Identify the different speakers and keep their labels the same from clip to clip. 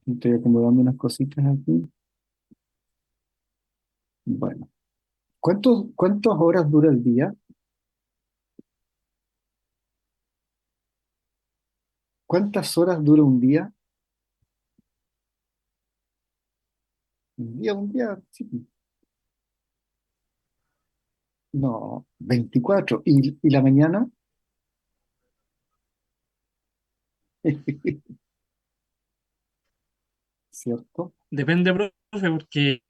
Speaker 1: Estoy acomodando unas cositas aquí. Bueno, ¿cuántas horas dura el día? ¿Cuántas horas dura un día? Un día, sí. No, 24. ¿Y la mañana? ¿Cierto?
Speaker 2: Depende, profe, porque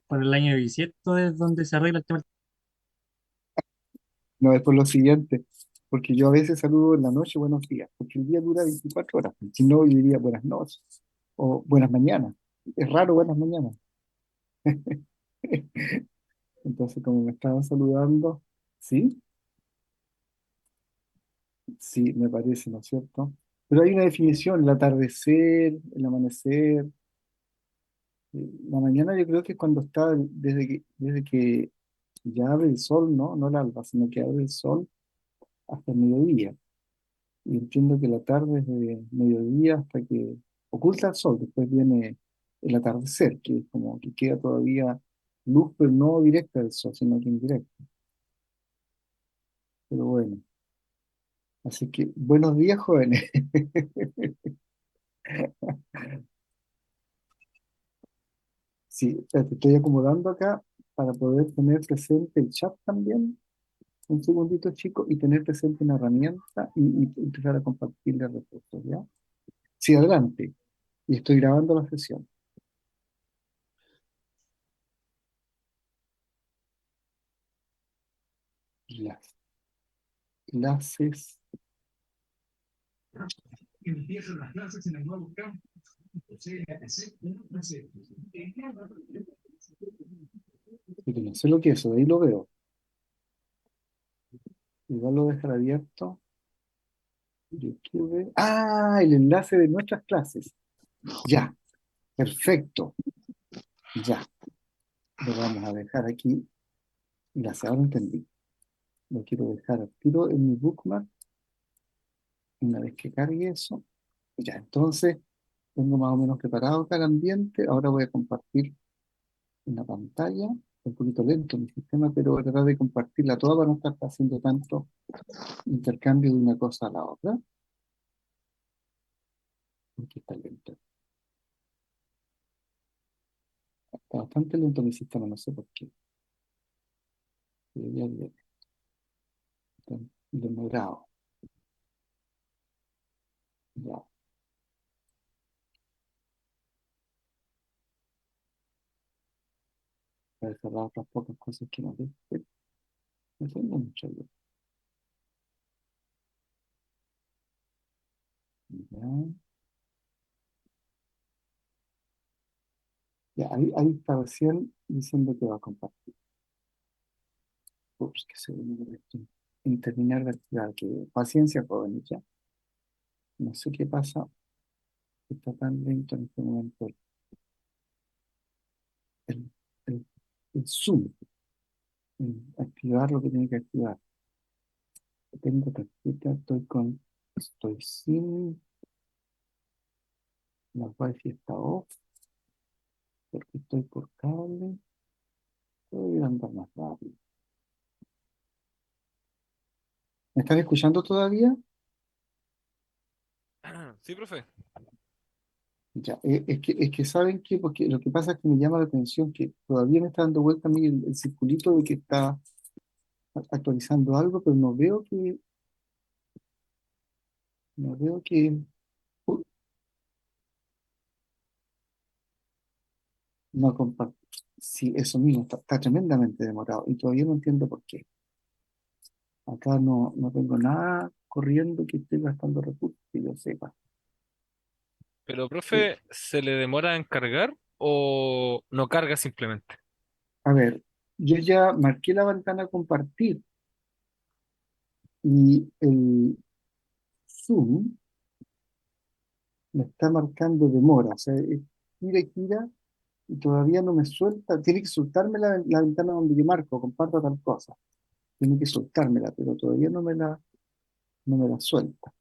Speaker 2: con el año bisiesto es donde se arregla el tema.
Speaker 1: No, es por lo siguiente, porque yo a veces saludo en la noche buenos días, porque el día dura 24 horas. Si no, yo diría buenas noches o buenas mañanas. Es raro buenas mañanas. Entonces, como me estaban saludando, sí, sí, me parece, ¿no es cierto? Pero hay una definición, el atardecer, el amanecer. La mañana yo creo que es cuando está, desde que ya abre el sol, ¿no? No el alba, sino que abre el sol hasta el mediodía. Y entiendo que la tarde es de mediodía hasta que oculta el sol. Después viene el atardecer, que es como que queda todavía luz, pero no directa del sol, sino que indirecta. Pero bueno, así que buenos días, jóvenes. Sí, te estoy acomodando acá para poder tener presente el chat también. Un segundito, chico, y tener presente una herramienta y empezar a compartirle recursos, ¿ya? Sí, adelante. Y estoy grabando la sesión. Las clases.
Speaker 2: Empiezan las clases en el nuevo campus.
Speaker 1: Pero no sé lo que es eso, de ahí lo veo. Igual lo dejar abierto. YouTube. Ah, el enlace de nuestras clases. Ya, perfecto. Ya, lo vamos a dejar aquí. Gracias, ahora entendí. Lo quiero dejar al tiro en mi bookmark. Una vez que cargue eso. Ya, entonces tengo más o menos preparado acá el ambiente. Ahora voy a compartir una pantalla. Un poquito lento mi sistema, pero voy a tratar de compartirla toda para no estar haciendo tanto intercambio de una cosa a la otra. Porque está lento. Está bastante lento mi sistema, no sé por qué. Debería de estar demorado. Ya, voy a cerrar otras pocas cosas que no dije. No tengo mucho yo. Ya, ya, ahí está recién diciendo que va a compartir. Ups, que se me esto. En terminar de activar, que paciencia, jóvenes, ya. No sé qué pasa, está tan lento en este momento el, el, el Zoom, activar lo que tiene que activar. Tengo tarjeta, estoy sin, la wifi está off, porque estoy por cable, voy a andar más rápido. ¿Me están escuchando todavía?
Speaker 3: Sí, profe.
Speaker 1: Ya, es que saben que, porque lo que pasa es que me llama la atención que todavía me está dando vuelta a mí el circulito de que está actualizando algo, pero no veo que, uy, no comparto. Sí, eso mismo, está tremendamente demorado y todavía no entiendo por qué. Acá no tengo nada corriendo que esté gastando recursos, que yo sepa.
Speaker 3: Pero,
Speaker 1: Eh,
Speaker 3: profe, ¿se le demora en cargar o no carga simplemente?
Speaker 1: a ver, yo ya marqué la ventana compartir y el Zoom me está marcando demora, o sea, tira y tira y todavía no me suelta, tiene que soltarme la ventana donde yo marco, comparto tal cosa, tiene que soltármela, pero todavía no me la suelta.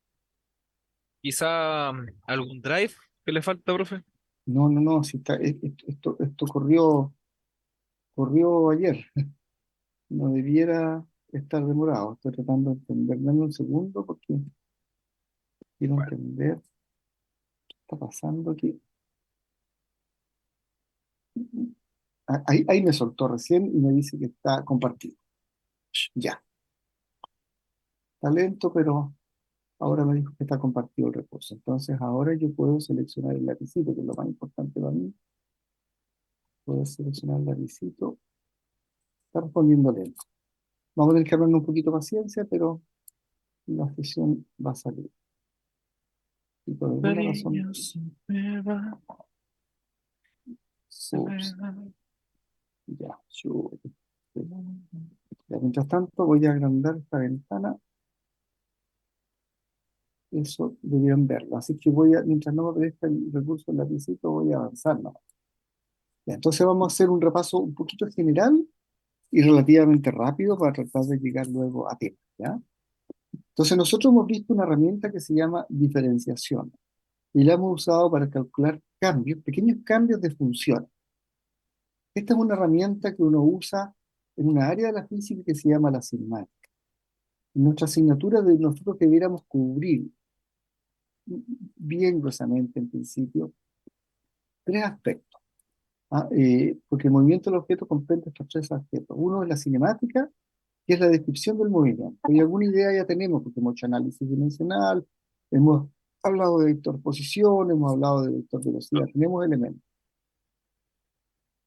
Speaker 3: Quizá algún drive que le falta, profe.
Speaker 1: No, no, no, si está, esto corrió ayer, no debiera estar demorado. Estoy tratando de entender. Dame un segundo porque quiero
Speaker 3: Bueno,
Speaker 1: entender qué está pasando aquí. Ahí me soltó recién y me dice que está compartido. Ya, está lento, pero ahora me dijo que está compartido el recurso. Entonces ahora yo puedo seleccionar el lapicito, que es lo más importante para mí. Puedo seleccionar el lapicito. Está respondiendo lento. Vamos a tener que hablar un poquito de paciencia, pero la sesión va a salir. Y por alguna razón,
Speaker 3: cariño siempre va, se me
Speaker 1: ups,
Speaker 3: va.
Speaker 1: ya, ya, mientras tanto, voy a agrandar esta ventana. Eso debieron verlo. Así que mientras no me aparezca el recurso del lapicito, voy a avanzar, ¿no? Ya, entonces vamos a hacer un repaso un poquito general y relativamente rápido para tratar de llegar luego a tema, ¿ya? Entonces nosotros hemos visto una herramienta que se llama diferenciación y la hemos usado para calcular cambios, pequeños cambios de funciones. Esta es una herramienta que uno usa en una área de la física que se llama la cinemática. En nuestra asignatura nosotros debiéramos cubrir bien gruesamente en principio tres aspectos, ¿ah? Porque el movimiento del objeto comprende estos tres aspectos. Uno es la cinemática, que es la descripción del movimiento. Y alguna idea ya tenemos, porque hemos hecho análisis dimensional, hemos hablado de vector posición, hemos hablado de vector velocidad, tenemos elementos.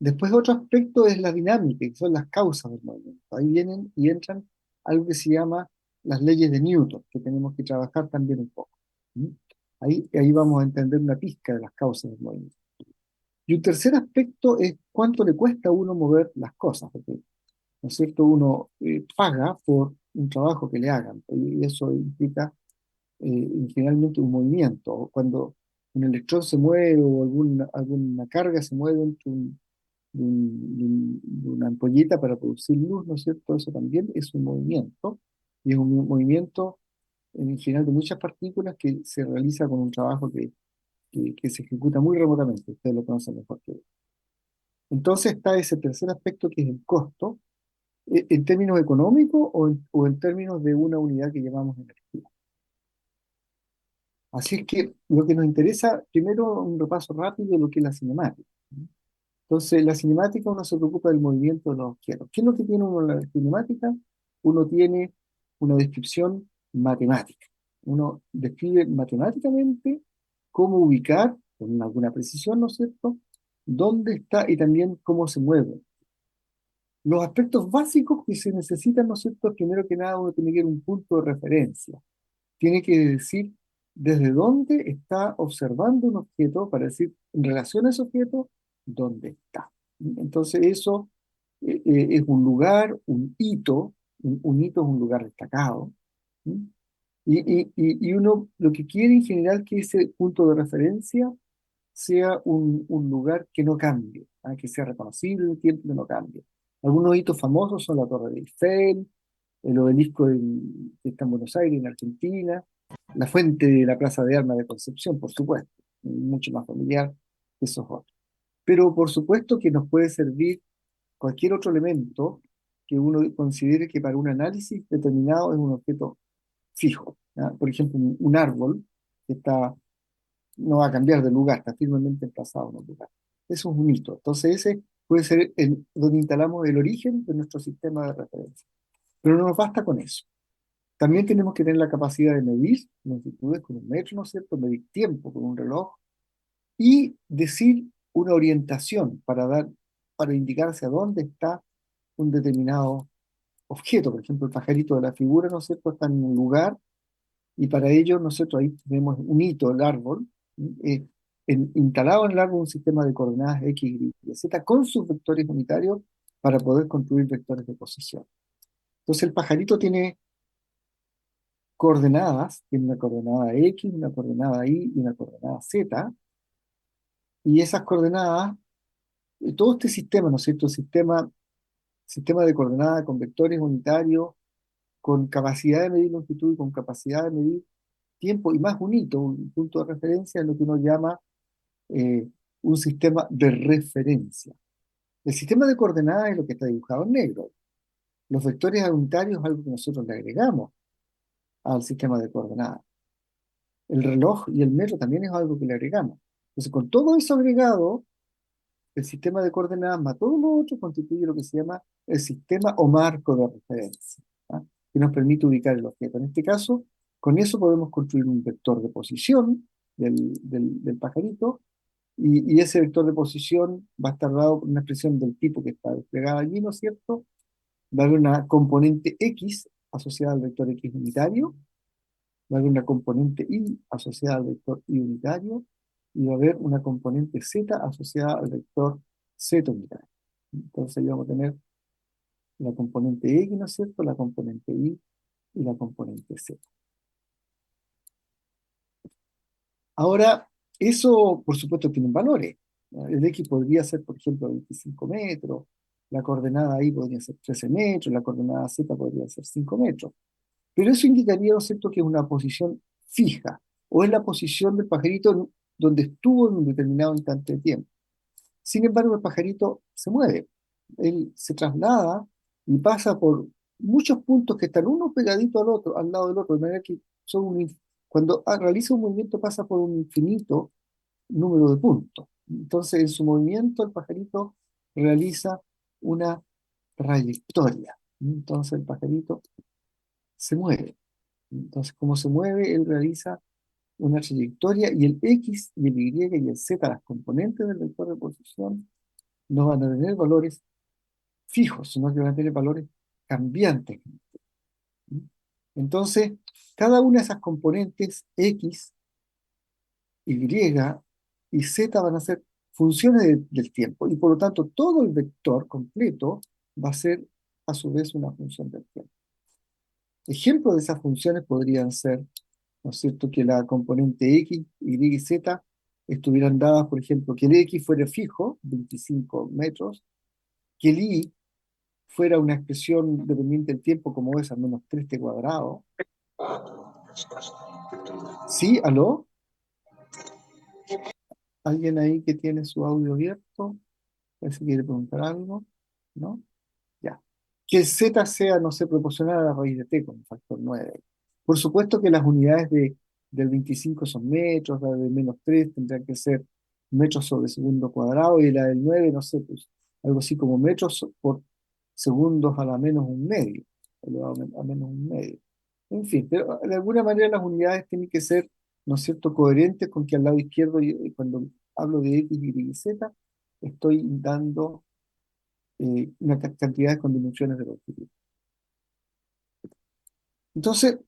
Speaker 1: Después otro aspecto es la dinámica, que son las causas del movimiento. Ahí vienen y entran algo que se llama las leyes de Newton, que tenemos que trabajar también un poco. ¿Mm? Ahí vamos a entender una pizca de las causas del movimiento. Y un tercer aspecto es cuánto le cuesta a uno mover las cosas, porque, ¿no es cierto? Uno paga por un trabajo que le hagan, y eso implica generalmente un movimiento. Cuando un electrón se mueve o alguna carga se mueve entre de una ampolleta para producir luz, ¿no es cierto? Eso también es un movimiento, y es un movimiento en general de muchas partículas que se realiza con un trabajo que se ejecuta muy remotamente, ustedes lo conocen mejor que yo. Entonces está ese tercer aspecto que es el costo, en términos económicos o en términos de una unidad que llamamos energía. Así es que lo que nos interesa, primero un repaso rápido de lo que es la cinemática. Entonces, la cinemática uno se preocupa del movimiento de los objetos. ¿Qué es lo que tiene uno en la cinemática? Uno tiene una descripción matemática. Uno describe matemáticamente cómo ubicar, con alguna precisión, ¿no es cierto?, dónde está y también cómo se mueve. Los aspectos básicos que se necesitan, ¿no es cierto?, primero que nada uno tiene que ir a un punto de referencia. Tiene que decir desde dónde está observando un objeto para decir en relación a ese objeto, dónde está. Entonces eso es un lugar, un hito, un hito es un lugar destacado. ¿Sí? Y uno lo que quiere en general que ese punto de referencia sea un lugar que no cambie, ¿ah? Que sea reconocible en el tiempo, que no cambie. Algunos hitos famosos son la Torre de Eiffel, el obelisco que está en Buenos Aires, en Argentina, la fuente de la Plaza de Armas de Concepción, por supuesto, mucho más familiar que esos otros. Pero por supuesto que nos puede servir cualquier otro elemento que uno considere que para un análisis determinado es un objeto fijo, ¿ya? Por ejemplo, un árbol que no va a cambiar de lugar, está firmemente emplazado en un lugar. Eso es un hito. Entonces ese puede ser donde instalamos el origen de nuestro sistema de referencia. Pero no nos basta con eso. También tenemos que tener la capacidad de medir longitudes con un metro, ¿no es cierto? Medir tiempo con un reloj y decir una orientación para indicar hacia dónde está un determinado objeto. Por ejemplo, el pajarito de la figura, ¿no es cierto?, está en un lugar y para ello nosotros ahí tenemos un hito, el árbol, eh, instalado en el árbol un sistema de coordenadas X, Y, Z con sus vectores unitarios para poder construir vectores de posición. Entonces el pajarito tiene coordenadas, tiene una coordenada X, una coordenada Y y una coordenada Z, y esas coordenadas, todo este sistema, ¿no es cierto? Sistema de coordenadas con vectores unitarios, con capacidad de medir longitud y con capacidad de medir tiempo, y más un hito, un punto de referencia, es lo que uno llama eh, un sistema de referencia. El sistema de coordenadas es lo que está dibujado en negro. Los vectores unitarios es algo que nosotros le agregamos al sistema de coordenadas. El reloj y el metro también es algo que le agregamos. Entonces, con todo eso agregado, el sistema de coordenadas más todo lo otro constituye lo que se llama el sistema o marco de referencia, ¿ah? Que nos permite ubicar el objeto. En este caso, con eso podemos construir un vector de posición del pajarito, y ese vector de posición va a estar dado por una expresión del tipo que está desplegada allí, ¿no es cierto? Va a haber una componente X asociada al vector X unitario, va a haber una componente Y asociada al vector Y unitario, y va a haber una componente Z asociada al vector Z unitario. Entonces ahí vamos a tener la componente X, ¿no es cierto?, la componente Y y la componente Z. Ahora, eso por supuesto tiene valores. El X podría ser, por ejemplo, 25 metros, la coordenada Y podría ser 13 metros, la coordenada Z podría ser 5 metros. Pero eso indicaría, ¿no es cierto?, que es una posición fija, o es la posición del pajarito donde estuvo en un determinado instante de tiempo. Sin embargo, el pajarito se mueve, él se traslada y pasa por muchos puntos que están uno pegadito al otro, al lado del otro, de manera que cuando realiza un movimiento pasa por un infinito número de puntos. Entonces, en su movimiento, el pajarito realiza una trayectoria. Entonces, el pajarito se mueve. Entonces, como se mueve, él realiza una trayectoria, y el X y el Y y el Z, las componentes del vector de posición, no van a tener valores fijos, sino que van a tener valores cambiantes. Entonces, cada una de esas componentes X, Y y Z van a ser funciones del tiempo, y por lo tanto todo el vector completo va a ser a su vez una función del tiempo. Ejemplos de esas funciones podrían ser, ¿no es cierto?, que la componente X, Y y Z estuvieran dadas, por ejemplo, que el X fuera fijo, 25 metros, que el Y fuera una expresión dependiente del tiempo como es al menos 3t cuadrado. ¿Sí? ¿Aló? ¿Alguien ahí que tiene su audio abierto? ¿Si quiere preguntar algo? ¿No? Ya. Que el Z sea, no sé, proporcional a la raíz de t con un factor 9. Por supuesto que las unidades del 25 son metros, la del menos 3 tendrá que ser metros sobre segundo cuadrado, y la del 9, no sé, pues algo así como metros por segundos a la menos un medio, elevado a menos un medio. En fin, pero de alguna manera las unidades tienen que ser, ¿no es cierto?, coherentes con que al lado izquierdo, cuando hablo de X, Y y Z, estoy dando una cantidad con dimensiones de longitud. Entonces,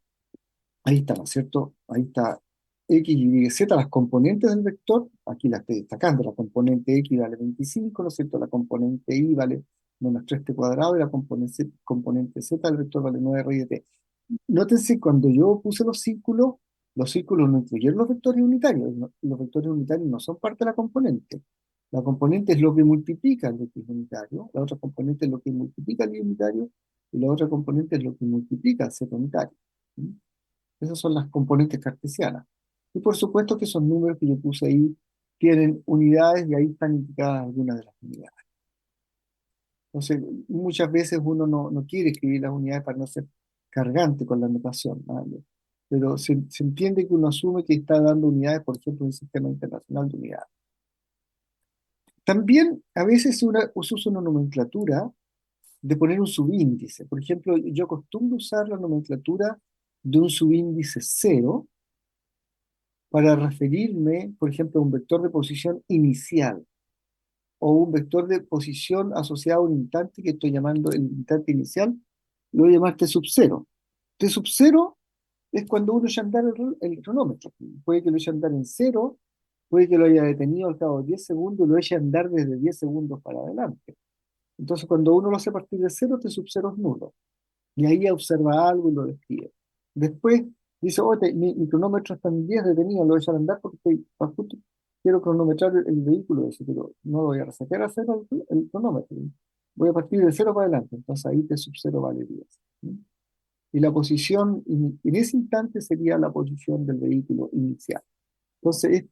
Speaker 1: ahí está, ¿no es cierto? Ahí está X, Y, Z, las componentes del vector. Aquí las estoy destacando. La componente X vale 25, ¿no es cierto? La componente Y vale menos 3t cuadrado, y la componente Z del vector vale 9 raíz de t. Nótense, cuando yo puse los círculos no incluyeron los vectores unitarios. Los vectores unitarios no son parte de la componente. La componente es lo que multiplica el X unitario, la otra componente es lo que multiplica el Y unitario, y la otra componente es lo que multiplica el Z unitario. ¿Mm? Esas son las componentes cartesianas. Y por supuesto que esos números que yo puse ahí tienen unidades, y ahí están indicadas algunas de las unidades. Entonces, muchas veces uno no quiere escribir las unidades para no ser cargante con la notación, ¿vale? Pero se entiende que uno asume que está dando unidades, por ejemplo, en un sistema internacional de unidades. También a veces se usa una nomenclatura de poner un subíndice. Por ejemplo, yo acostumbro usar la nomenclatura de un subíndice 0 para referirme, por ejemplo, a un vector de posición inicial, o un vector de posición asociado a un instante que estoy llamando el instante inicial, lo voy a llamar T sub 0. T sub 0 es cuando uno echa a andar el cronómetro. Puede que lo eche a andar en 0, puede que lo haya detenido al cabo de 10 segundos y lo eche a andar desde 10 segundos para adelante. Entonces, cuando uno lo hace a partir de 0, T sub 0 es nulo. Y ahí observa algo y lo describe. Después dice, oh, mi cronómetro está en 10 detenido, lo voy a echar a andar porque justo quiero cronometrar el vehículo ese, pero no lo voy a resetear a cero el cronómetro. Voy a partir de 0 para adelante, entonces ahí T sub 0 vale 10. ¿Sí? Y la posición en ese instante sería la posición del vehículo inicial. Entonces,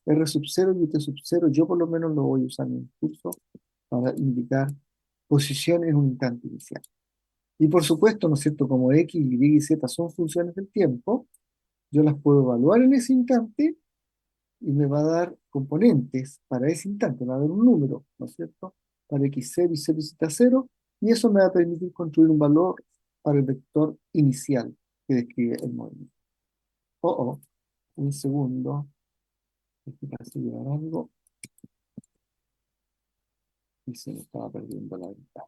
Speaker 1: R sub 0 y T sub 0, yo por lo menos lo voy a usar en el curso para indicar posición en un instante inicial. Y por supuesto, ¿no es cierto? Como X, Y y Z son funciones del tiempo, yo las puedo evaluar en ese instante y me va a dar componentes para ese instante, me va a dar un número, ¿no es cierto? Para X0 y 0 y Z0, y eso me va a permitir construir un valor para el vector inicial que describe el movimiento. Un segundo, aquí parece llevar algo, y se me estaba perdiendo la ventana.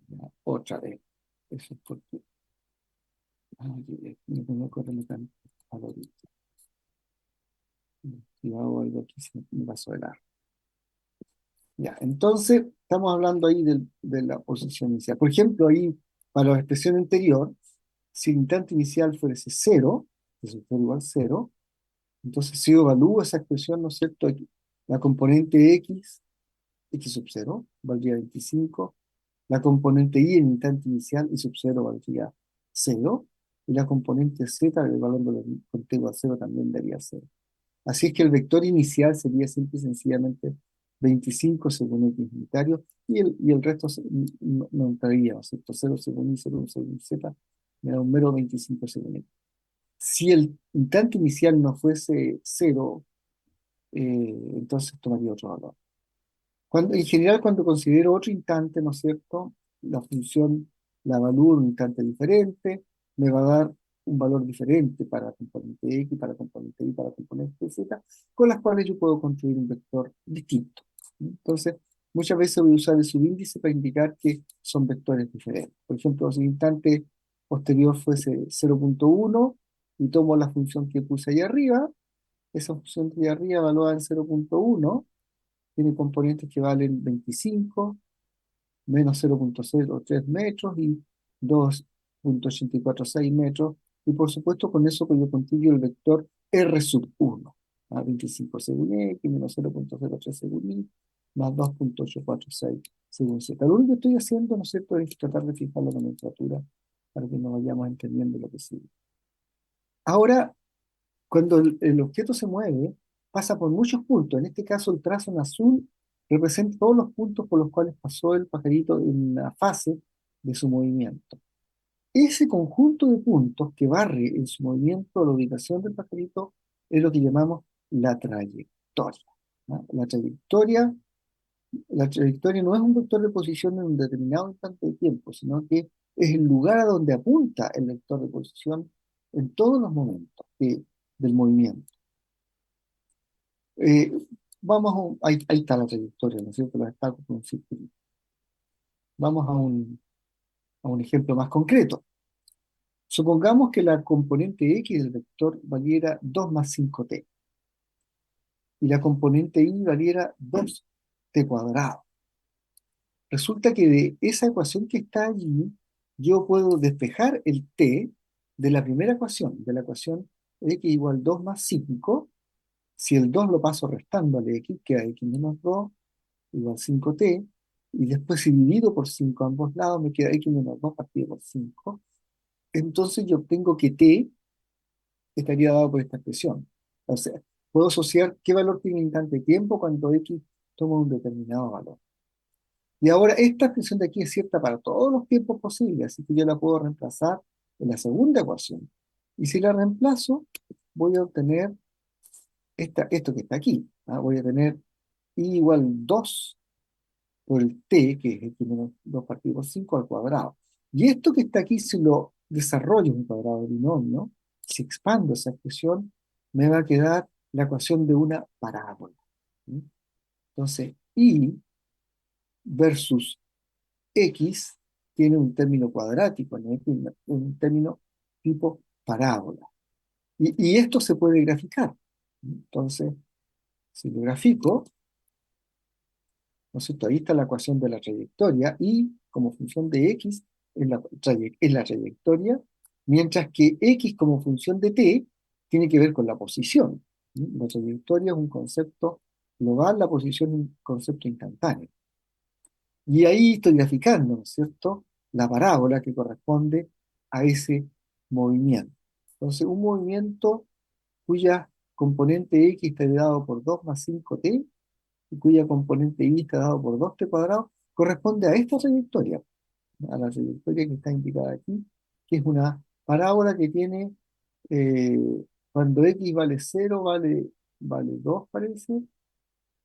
Speaker 1: Ya, otra vez, eso es porque no tengo que rematar a la orilla. Si hago algo aquí se me pasó el arco. Ya, entonces estamos hablando ahí de la posición inicial. Por ejemplo, ahí para la expresión anterior, si el instante inicial fuese 0, eso es igual a 0, entonces si yo evalúo esa expresión, ¿no es cierto? Aquí, la componente x sub 0, valdría 25, la componente y en el instante inicial, y sub 0 valdría 0, y la componente z, el valor del contiguo a 0 también daría 0. Así es que el vector inicial sería simple y sencillamente 25 según X unitario y el resto no entraría, ¿no es cierto? 0 según Y, 0 según Z, me da un mero 25 según X. Si el instante inicial no fuese 0, entonces tomaría otro valor. En general, cuando considero otro instante, ¿no es cierto? La función la evalúo en un instante diferente, me va a dar un valor diferente para componente X, para componente Y, para componente Z, con las cuales yo puedo construir un vector distinto. Entonces, muchas veces voy a usar el subíndice para indicar que son vectores diferentes. Por ejemplo, si el instante posterior fuese 0.1 y tomo la función que puse ahí arriba, esa función de ahí arriba evaluada en 0.1 tiene componentes que valen 25, menos 0.03 metros y 2.846 metros. Y por supuesto, con eso pues yo construyo el vector R sub 1, 25 según X, menos 0.03 según Y, más 2.846 según Z. Lo único que estoy haciendo, ¿no es cierto?, es tratar de fijar la nomenclatura para que nos vayamos entendiendo lo que sigue. Ahora, cuando el objeto se mueve, pasa por muchos puntos. En este caso, el trazo en azul representa todos los puntos por los cuales pasó el pajarito en la fase de su movimiento. Ese conjunto de puntos que barre en su movimiento la ubicación del pajarito es lo que llamamos la trayectoria, ¿no? La trayectoria no es un vector de posición en un determinado instante de tiempo, sino que es el lugar a donde apunta el vector de posición en todos los momentos del movimiento. Eh, ahí está la trayectoria, ¿no es cierto? La destaco con un círculo. Vamos a un ejemplo más concreto. Supongamos que la componente X del vector valiera 2 más 5t y la componente Y valiera 2t cuadrado. Resulta que de esa ecuación que está allí, yo puedo despejar el t de la primera ecuación, de la ecuación x igual 2 más 5. Si el 2 lo paso restando al x, queda x menos 2 igual 5t, y después si divido por 5 a ambos lados, me queda x menos 2 partido por 5. Entonces yo obtengo que t estaría dado por esta expresión. O sea, puedo asociar qué valor tiene el instante de tiempo cuando x toma un determinado valor. Y ahora esta expresión de aquí es cierta para todos los tiempos posibles, así que yo la puedo reemplazar en la segunda ecuación. Y si la reemplazo, voy a obtener esto que está aquí. Voy a tener y igual 2 por el t, que es x menos 2 partido por 5 al cuadrado. Y esto que está aquí, si lo desarrollo en un cuadrado binomio, si expando esa expresión, me va a quedar la ecuación de una parábola. ¿Sí? Entonces, y versus x tiene un término cuadrático, ¿no? Un término tipo parábola. Y esto se puede graficar. Entonces, si lo grafico, ¿no es cierto? Ahí está la ecuación de la trayectoria y como función de x es la trayectoria, mientras que x como función de t tiene que ver con la posición. ¿Sí? La trayectoria es un concepto global, la posición es un concepto instantáneo. Y ahí estoy graficando, ¿no es cierto?, la parábola que corresponde a ese movimiento. Entonces, un movimiento cuyas componente x está dado por 2 más 5t, y cuya componente y está dado por 2t cuadrado, corresponde a esta trayectoria, a la trayectoria que está indicada aquí, que es una parábola que tiene, eh, cuando x vale 0, vale 2 parece,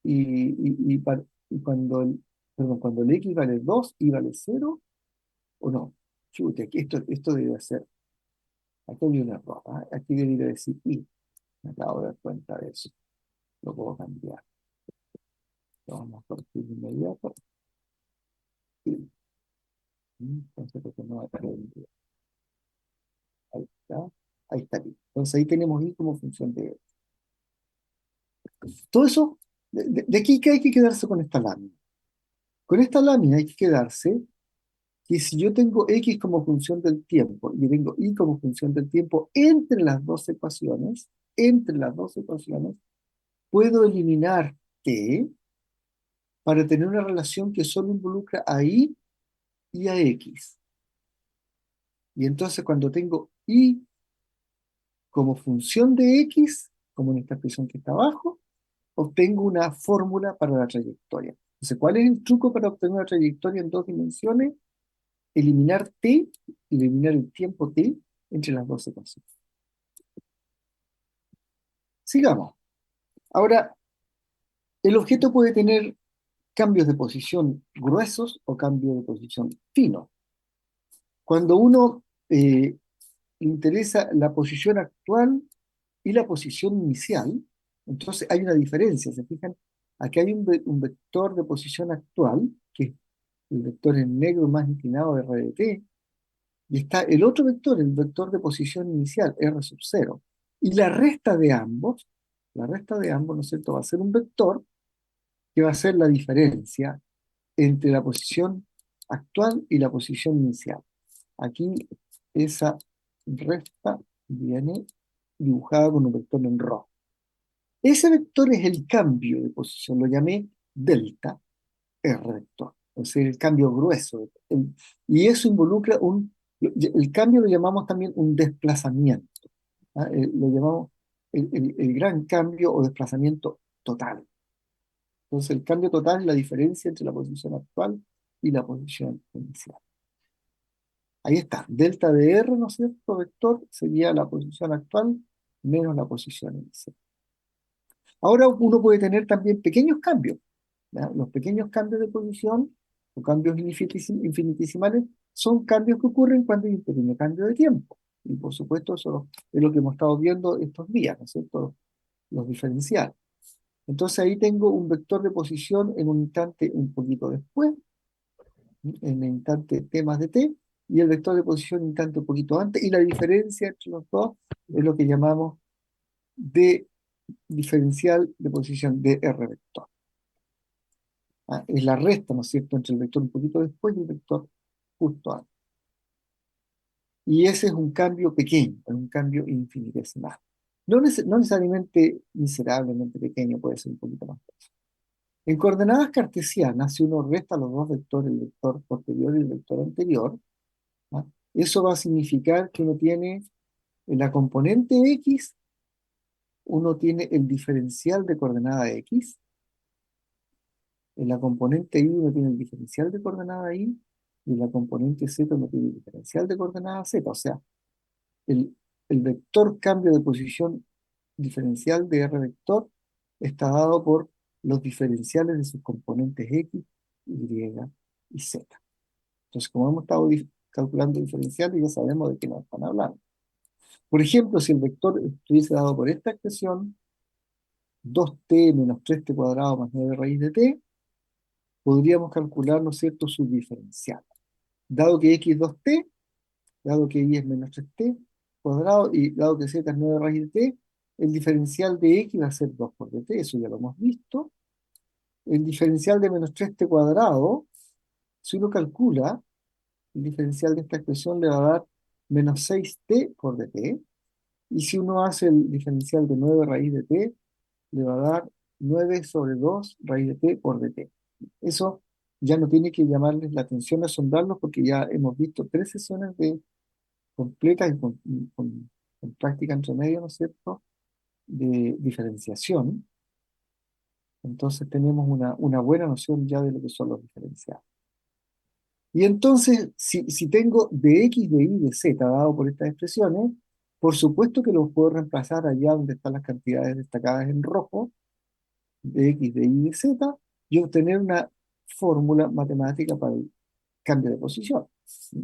Speaker 1: y cuando cuando el x vale 2 y vale 0, o no, chute, aquí esto debe ser, aquí hay un error, ¿ah? Aquí debería decir y, me acabo de dar cuenta de eso, lo puedo cambiar, lo vamos a corregir de inmediato, y, entonces porque no aprende, ahí está, ahí está aquí. Entonces ahí tenemos y como función de todo eso, de aquí que hay que quedarse con esta lámina. Con esta lámina hay que quedarse que si yo tengo x como función del tiempo y tengo y como función del tiempo entre las dos ecuaciones, puedo eliminar t para tener una relación que solo involucra a y a x. Y entonces cuando tengo y como función de x, como en esta expresión que está abajo, obtengo una fórmula para la trayectoria. Entonces, ¿cuál es el truco para obtener una trayectoria en dos dimensiones? Eliminar t, eliminar el tiempo t entre las dos ecuaciones. Sigamos. Ahora, el objeto puede tener cambios de posición gruesos o cambios de posición finos. Cuando uno le interesa la posición actual y la posición inicial, entonces hay una diferencia. ¿Se fijan? Aquí hay un vector de posición actual, que es el vector en negro más inclinado de R de t, y está el otro vector, el vector de posición inicial, R sub 0. Y la resta de ambos, ¿no es cierto?, va a ser un vector que va a ser la diferencia entre la posición actual y la posición inicial. Aquí esa resta viene dibujada con un vector en rojo. Ese vector es el cambio de posición, lo llamé delta R vector, o sea, el cambio grueso. Y eso involucra el cambio lo llamamos también un desplazamiento, ¿ah? Lo llamamos el gran cambio o desplazamiento total. Entonces, el cambio total es la diferencia entre la posición actual y la posición inicial. Ahí está, delta de R, ¿no es cierto? Vector sería la posición actual menos la posición inicial. Ahora uno puede tener también pequeños cambios, ¿ya? Los pequeños cambios de posición o cambios infinitesimales son cambios que ocurren cuando hay un pequeño cambio de tiempo. Y por supuesto eso es lo que hemos estado viendo estos días, ¿no es cierto? Los diferenciales. Entonces ahí tengo un vector de posición en un instante un poquito después, en el instante t más de t, y el vector de posición un instante un poquito antes, y la diferencia entre los dos es lo que llamamos de diferencial de posición de R vector. Es la resta, ¿no es cierto?, entre el vector un poquito después y el vector justo antes. Y ese es un cambio pequeño, es un cambio infinitesimal. No necesariamente miserablemente pequeño, puede ser un poquito más pequeño. En coordenadas cartesianas, si uno resta los dos vectores, el vector posterior y el vector anterior, ¿ah? Eso va a significar que uno tiene en la componente x, uno tiene el diferencial de coordenada x, en la componente y uno tiene el diferencial de coordenada y en la componente z uno tiene el diferencial de coordenada z. O sea, el, el vector cambio de posición diferencial de R vector está dado por los diferenciales de sus componentes x, y y z. Entonces, como hemos estado calculando diferenciales, ya sabemos de qué nos están hablando. Por ejemplo, si el vector estuviese dado por esta expresión, 2t menos 3t cuadrado más 9 raíz de t, podríamos calcular, ¿no es cierto?, su diferencial. Dado que x es 2t, dado que y es menos 3t cuadrado, y dado que z es 9 raíz de t, el diferencial de x va a ser 2 por dt, eso ya lo hemos visto. El diferencial de menos 3t cuadrado, si uno calcula, el diferencial de esta expresión le va a dar menos 6t por dt, y si uno hace el diferencial de 9 raíz de t, le va a dar 9 sobre 2 raíz de t por dt. Eso ya no tiene que llamarles la atención, asombrarlos, porque ya hemos visto 3 sesiones completas y con práctica entre medio, ¿no es cierto?, de diferenciación, entonces tenemos una buena noción ya de lo que son los diferenciales. Y entonces, si tengo de x, de y, de z dado por estas expresiones, por supuesto que los puedo reemplazar allá donde están las cantidades destacadas en rojo, de x, de y, de z, y obtener una fórmula matemática para el cambio de posición. ¿Sí?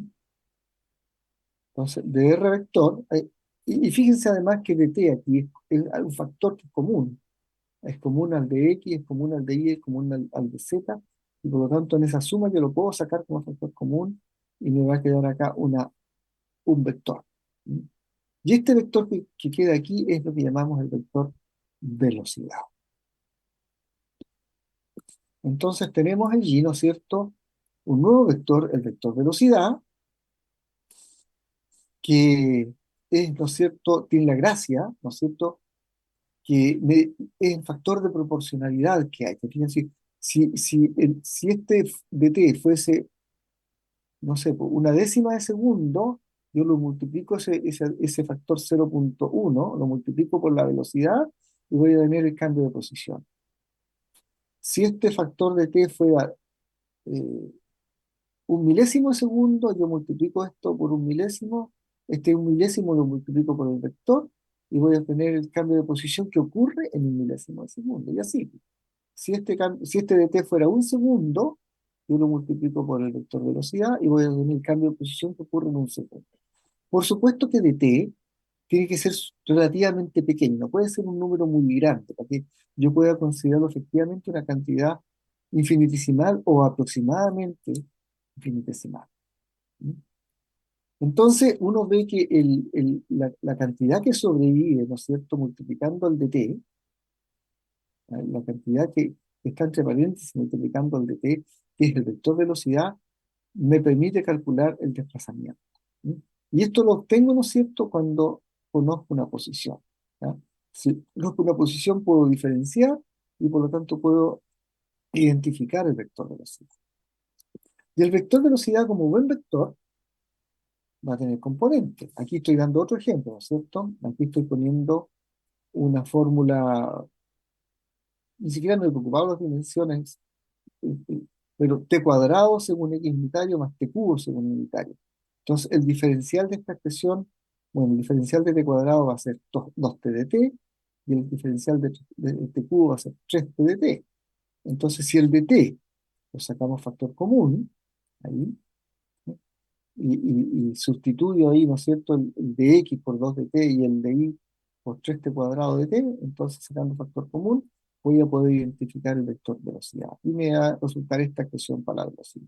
Speaker 1: Entonces, de R vector, y fíjense además que de t aquí es un factor que es común al de x, es común al de y, es común al de z, y por lo tanto en esa suma yo lo puedo sacar como factor común y me va a quedar acá un vector. ¿Sí? Y este vector que queda aquí es lo que llamamos el vector velocidad. Entonces tenemos allí, ¿no es cierto?, un nuevo vector, el vector velocidad, que es, ¿no es cierto?, tiene la gracia, ¿no es cierto?, es el factor de proporcionalidad que hay. Que fíjense, si este dt fuese, no sé, una décima de segundo, yo lo multiplico ese factor 0,1, lo multiplico por la velocidad y voy a tener el cambio de posición. Si este factor de t fuera eh, un milésimo de segundo, yo multiplico esto por un milésimo, este un milésimo lo multiplico por el vector y voy a tener el cambio de posición que ocurre en un milésimo de segundo. Y así, si este de t fuera un segundo, yo lo multiplico por el vector velocidad y voy a tener el cambio de posición que ocurre en un segundo. Por supuesto que de t tiene que ser relativamente pequeño, no puede ser un número muy grande, para que yo pueda considerarlo efectivamente una cantidad infinitesimal o aproximadamente infinitesimal. ¿Sí? Entonces, uno ve que la cantidad que sobrevive, ¿no es cierto?, multiplicando el dt, la cantidad que está entre paréntesis multiplicando el dt, que es el vector velocidad, me permite calcular el desplazamiento. ¿Sí? Y esto lo obtengo, ¿no es cierto?, cuando conozco una posición. ¿Ya? Si conozco una posición, puedo diferenciar y por lo tanto puedo identificar el vector velocidad. Y el vector velocidad, como buen vector, va a tener componentes. Aquí estoy dando otro ejemplo, ¿no es cierto? Aquí estoy poniendo una fórmula, ni siquiera me he preocupado de las dimensiones, eh, eh, pero t cuadrado según x unitario más t cubo según unitario. Entonces, el diferencial de esta expresión, bueno, el diferencial de t cuadrado va a ser 2t de t, y el diferencial de t cubo va a ser 3t de t. Entonces, si el de t lo sacamos factor común, ahí, y sustituyo ahí, ¿no es cierto?, el de x por 2 de t y el de y por 3t cuadrado de t, entonces sacando factor común, voy a poder identificar el vector velocidad. Y me va a resultar esta expresión para la velocidad.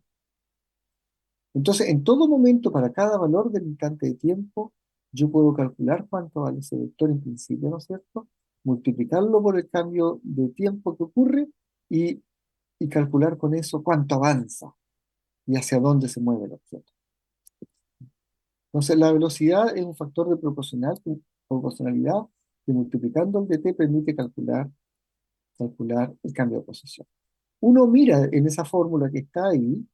Speaker 1: Entonces, en todo momento, para cada valor del instante de tiempo, yo puedo calcular cuánto vale ese vector en principio, ¿no es cierto? Multiplicarlo por el cambio de tiempo que ocurre y, y calcular con eso cuánto avanza y hacia dónde se mueve el objeto. Entonces, la velocidad es un factor de proporcionalidad que multiplicando el dt permite calcular el cambio de posición. Uno mira en esa fórmula que está ahí,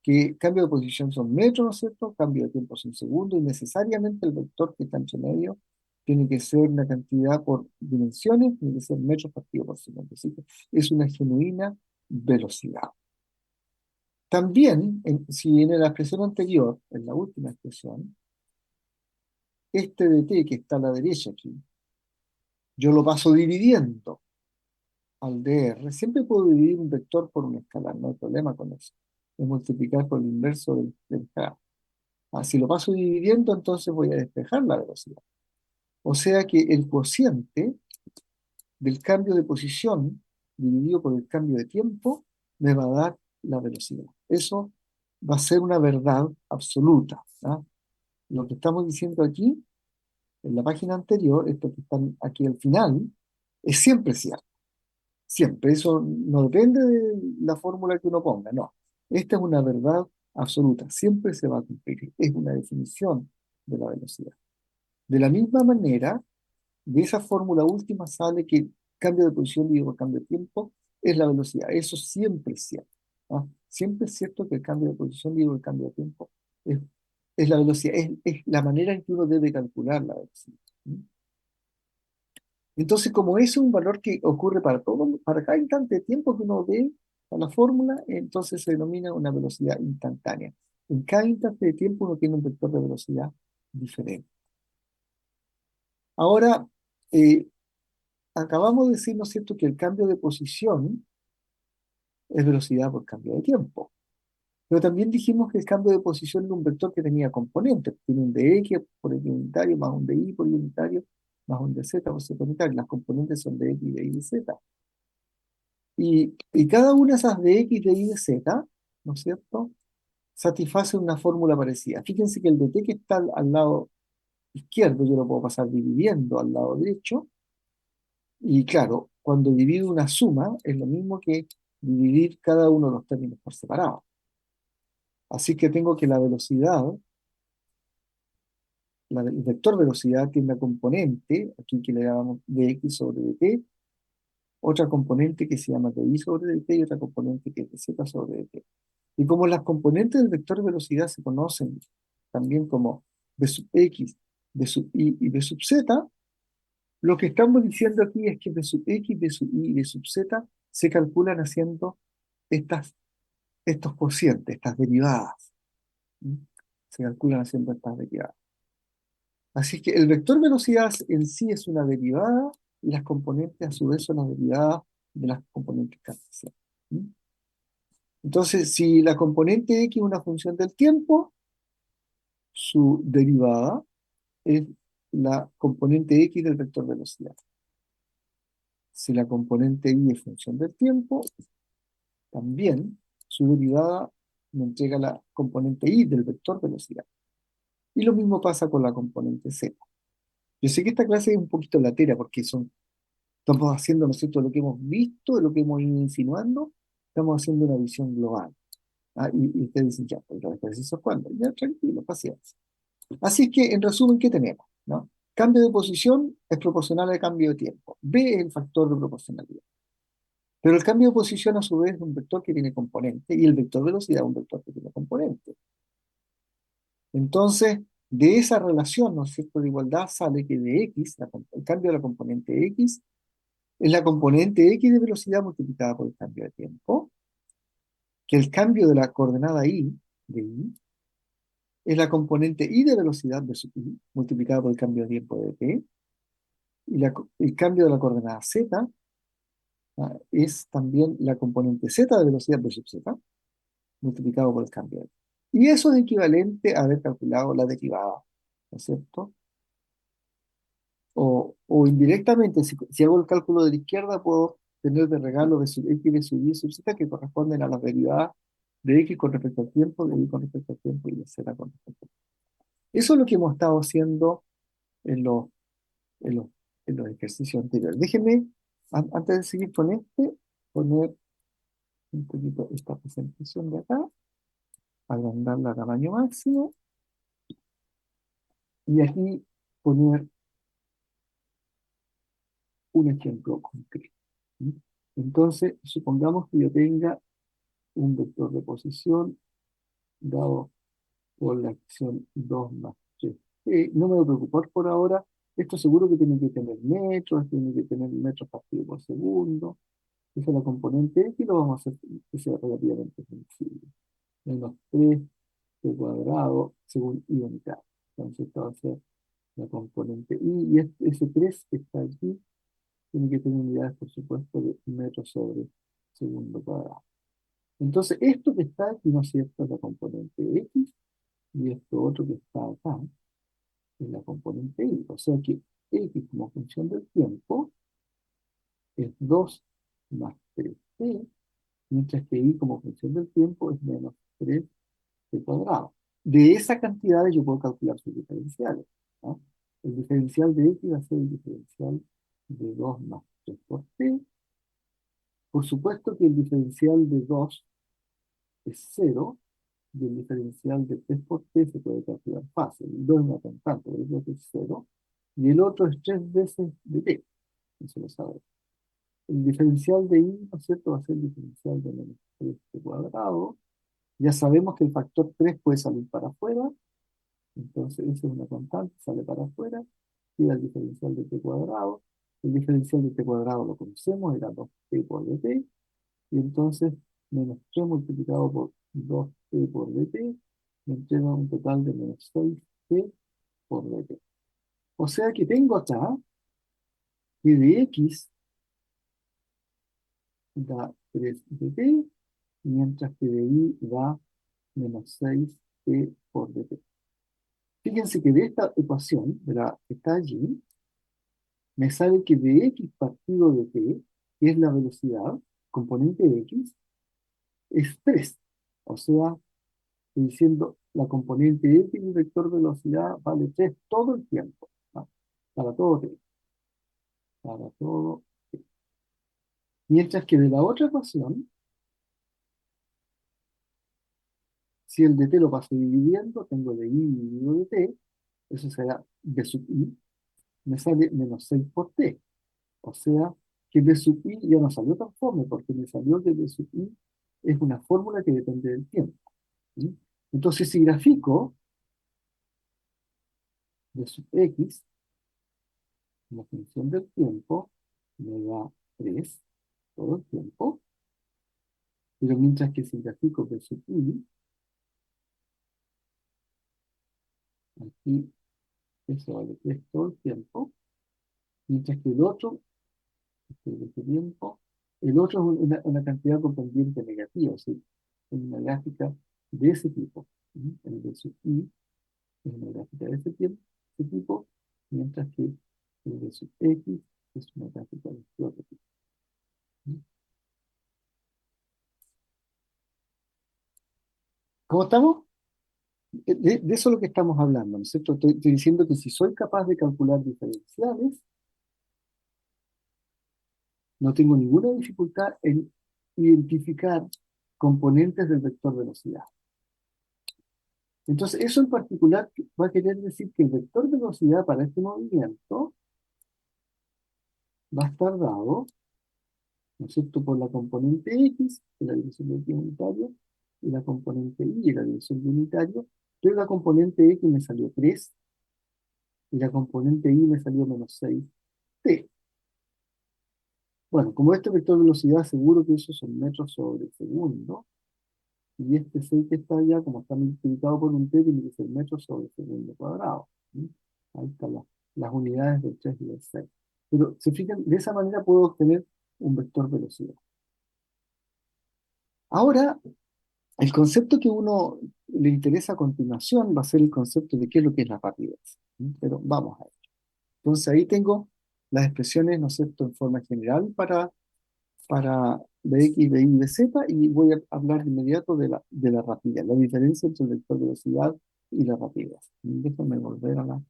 Speaker 1: que cambio de posición son metros, ¿no es cierto? Cambio de tiempo son segundos, y necesariamente el vector que está entre medio tiene que ser una cantidad por dimensiones, tiene que ser metros partido por segundo. Así que es una genuina velocidad. También, si en la expresión anterior, en la última expresión, este dt que está a la derecha aquí, yo lo paso dividiendo al dr. Siempre puedo dividir un vector por un escalar, no hay problema con eso. Es multiplicar por el inverso del escalar. Si lo paso dividiendo, entonces voy a despejar la velocidad. O sea que el cociente del cambio de posición dividido por el cambio de tiempo me va a dar la velocidad. Eso va a ser una verdad absoluta. ¿Ah? Lo que estamos diciendo aquí, en la página anterior, esto que están aquí al final, es siempre cierto. Siempre. Eso no depende de la fórmula que uno ponga, no. Esta es una verdad absoluta. Siempre se va a cumplir. Es una definición de la velocidad. De la misma manera, de esa fórmula última sale que cambio de posición dividido por cambio de tiempo es la velocidad. Eso siempre es cierto. ¿Ah? Siempre es cierto que el cambio de posición dividido por el cambio de tiempo es, es la velocidad, es la manera en que uno debe calcular la velocidad. ¿Mm? Entonces, como eso es un valor que ocurre para todo, para cada instante de tiempo que uno ve a la fórmula, entonces se denomina una velocidad instantánea. En cada instante de tiempo uno tiene un vector de velocidad diferente. Ahora, eh, acabamos de decir, ¿no es cierto?, que el cambio de posición es velocidad por cambio de tiempo. Pero también dijimos que el cambio de posición era un vector que tenía componentes. Tiene un dx por x unitario, más un dy por y unitario, más un dz por z unitario. Las componentes son de x, de y, de z. Y cada una de esas de x, de y, de z, ¿no es cierto?, satisface una fórmula parecida. Fíjense que el de t que está al lado izquierdo, yo lo puedo pasar dividiendo al lado derecho. Y claro, cuando divido una suma, es lo mismo que dividir cada uno de los términos por separado. Así que tengo que la velocidad, el vector velocidad tiene una componente, aquí que le llamamos dx sobre dt, otra componente que se llama dy sobre dt y otra componente que es dz sobre dt. Y como las componentes del vector velocidad se conocen también como b sub x, b sub y b sub z, lo que estamos diciendo aquí es que b sub x, b sub y b sub z se calculan haciendo estas, estos cocientes, estas derivadas. ¿Mm? Se calculan haciendo estas derivadas. Así que el vector velocidad en sí es una derivada y las componentes a su vez son las derivadas de las componentes cartesianas. ¿Mm? Entonces, si la componente x es una función del tiempo, su derivada es la componente x del vector velocidad. Si la componente y es función del tiempo, también su derivada me entrega la componente y del vector velocidad. Y lo mismo pasa con la componente z. Yo sé que esta clase es un poquito latera porque estamos haciendo, ¿no es cierto?, lo que hemos visto, lo que hemos ido insinuando, estamos haciendo una visión global. ¿Ah? Y ustedes dicen, ya, pues los ejercicios cuándo, ya tranquilo, paciencia. Así que, en resumen, ¿qué tenemos? ¿No? Cambio de posición es proporcional al cambio de tiempo. B es el factor de proporcionalidad. Pero el cambio de posición, a su vez, es un vector que tiene componente, y el vector velocidad es un vector que tiene componente. Entonces, de esa relación, ¿no es cierto?, de igualdad sale que de x, el cambio de la componente x, es la componente x de velocidad multiplicada por el cambio de tiempo, que el cambio de la coordenada y, de y, es la componente y de velocidad de sub i, multiplicada por el cambio de tiempo de t, y el cambio de la coordenada z, ¿ah?, es también la componente z de velocidad de sub z, multiplicado por el cambio de t. Y eso es equivalente a haber calculado la derivada, ¿no es cierto? O indirectamente, si hago el cálculo de la izquierda, puedo tener de regalo de sub x, de sub y, sub z, que corresponden a las derivadas de x con respecto al tiempo, de y con respecto al tiempo y de z con respecto al tiempo. Eso es lo que hemos estado haciendo en los, en los, en los ejercicios anteriores. Déjenme, antes de seguir con poner un poquito esta presentación de acá, agrandarla a tamaño máximo, y aquí poner un ejemplo concreto. ¿Sí? Entonces, supongamos que yo tenga un vector de posición dado por la acción 2 más 3. No me voy a preocupar por ahora. Esto seguro que tiene que tener metros, tiene que tener metros partido por segundo. Esa es la componente X, y lo vamos a hacer que sea relativamente sencillo. Menos 3 de cuadrado según I unitario. Entonces, esto va a ser la componente I, y ese 3 que está aquí tiene que tener unidades, por supuesto, de metros sobre segundo cuadrado. Entonces, esto que está aquí, ¿no es cierto?, es la componente X, y esto otro que está acá es la componente Y. O sea que X como función del tiempo es 2 más 3t, mientras que Y como función del tiempo es menos 3 de cuadrado. De esa cantidad yo puedo calcular sus diferenciales, ¿no? El diferencial de X va a ser el diferencial de 2 más 3 por t. Por supuesto que el diferencial de 2 es 0, y el diferencial de 3 por t se puede calcular fácil. El 2 es una constante, por eso es 0. Y el otro es 3 veces de t, eso lo sabemos. El diferencial de y, ¿no es cierto?, va a ser el diferencial de menos 3 de cuadrado. Ya sabemos que el factor 3 puede salir para afuera, entonces esa es una constante, sale para afuera, queda el diferencial de t cuadrado, El diferencial de t cuadrado lo conocemos, era 2t por dt, y entonces menos 3 multiplicado por 2t por dt me entrega un total de menos 6t por dt. O sea que tengo acá que de x da 3dt, mientras que de y da menos 6t por dt. Fíjense que de esta ecuación, de la que está allí, me sale que de x partido de t, que es la velocidad, componente de x, es 3. O sea, estoy diciendo la componente x del vector velocidad vale 3 todo el tiempo, ¿no? Para todo t, para todo t. Mientras que de la otra ecuación, si el dt lo paso dividiendo, tengo de y dividido de t, eso será b sub i, me sale menos 6 por t. O sea, que b sub i ya no salió tan fome, porque me salió que b sub i es una fórmula que depende del tiempo, ¿sí? Entonces, si grafico b sub x, la función del tiempo, me da 3 todo el tiempo, pero mientras que si grafico b sub i, aquí eso vale 3 todo el tiempo, mientras que el otro, este tiempo, el otro es una cantidad con pendiente negativa, ¿sí? Una gráfica de ese tipo, ¿sí? El b sub i es una gráfica de ese tipo, mientras que el de sub x es una gráfica de este otro tipo, ¿sí? ¿Cómo estamos? De eso es lo que estamos hablando, ¿no es cierto? Estoy diciendo que si soy capaz de calcular diferenciales, no tengo ninguna dificultad en identificar componentes del vector velocidad. Entonces, eso en particular va a querer decir que el vector velocidad para este movimiento va a estar dado, ¿no es cierto?, por la componente x, que es la dirección del eje unitario, y la componente y, la dirección de unitario, pero la componente x me salió 3, y la componente y me salió menos 6t. Bueno, como este vector de velocidad, seguro que eso son metros sobre segundo, y este 6 que está allá, como está multiplicado por un t, tiene que ser metros sobre segundo cuadrado, ¿sí? Ahí están las unidades del 3 y del 6. Pero, se fijan, de esa manera puedo obtener un vector velocidad. Ahora, el concepto que uno le interesa a continuación va a ser el concepto de qué es lo que es la rapidez, ¿sí? Pero vamos a ver. Entonces ahí tengo las expresiones, ¿no es cierto?, en forma general para Bx, By y Bz, y voy a hablar de inmediato de la rapidez, la diferencia entre el vector de velocidad y la rapidez. Déjenme volver a la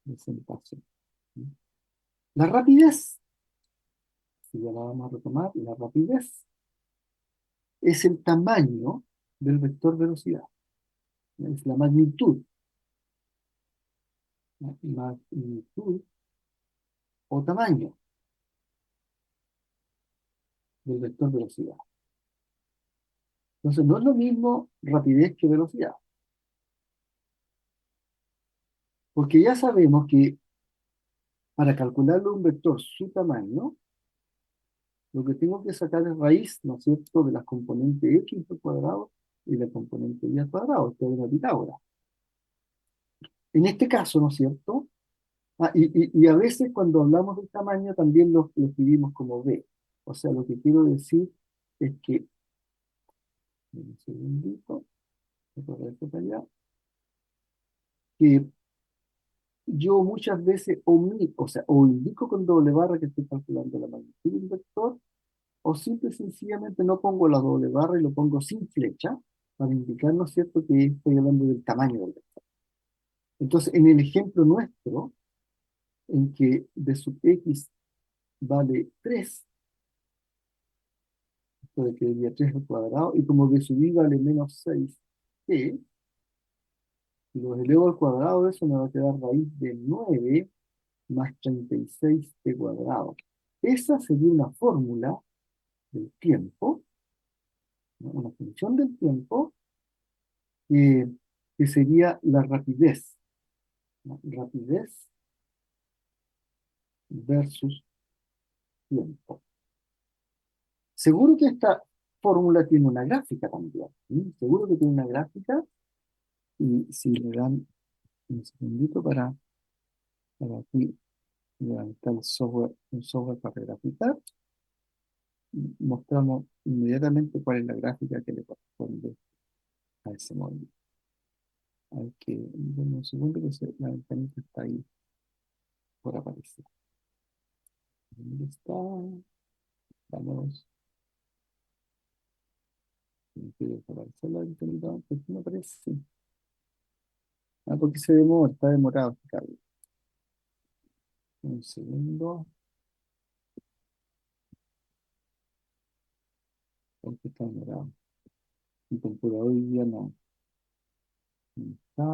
Speaker 1: presentación. La rapidez, si ya la vamos a retomar, la rapidez es el tamaño del vector velocidad, es la magnitud, o tamaño del vector velocidad. Entonces no es lo mismo rapidez que velocidad, porque ya sabemos que para calcularle un vector su tamaño, lo que tengo que sacar es raíz, ¿no es cierto?, de las componentes x al cuadrado y la componente y al cuadrado, esto es una Pitágoras. En este caso, ¿no es cierto? Y a veces cuando hablamos del tamaño también lo escribimos como b. O sea, lo que quiero decir es que, un segundito, voy a esto para allá, que yo muchas veces omito, o sea, o indico con doble barra que estoy calculando la magnitud del vector, o simple y sencillamente no pongo la doble barra y lo pongo sin flecha, para indicar, ¿no es cierto?, que estoy hablando del tamaño del vector. Entonces, en el ejemplo nuestro, en que b sub x vale 3, esto de que sería 3 al cuadrado, y como b sub y vale menos 6t, si lo elevo al cuadrado, eso me va a quedar raíz de 9 más 36t cuadrado. Esa sería una fórmula del tiempo, ¿no?, una función del tiempo, que, que sería la rapidez, ¿no? Rapidez versus tiempo. Seguro que esta fórmula tiene una gráfica también. ¿Sí? Seguro que tiene una gráfica y si le dan un segundito para aquí levantar el software para graficar, mostramos inmediatamente cuál es la gráfica que le corresponde a ese módulo. Hay que, bueno, un segundo que la ventanita está ahí por aparecer. ¿Dónde está? Vamos. Tiene que desaparecer la ventanita. ¿Por qué no aparece? Ah, porque se demora, está demorado este cable. Un segundo. Porque está demorado. Mi computador hoy día no está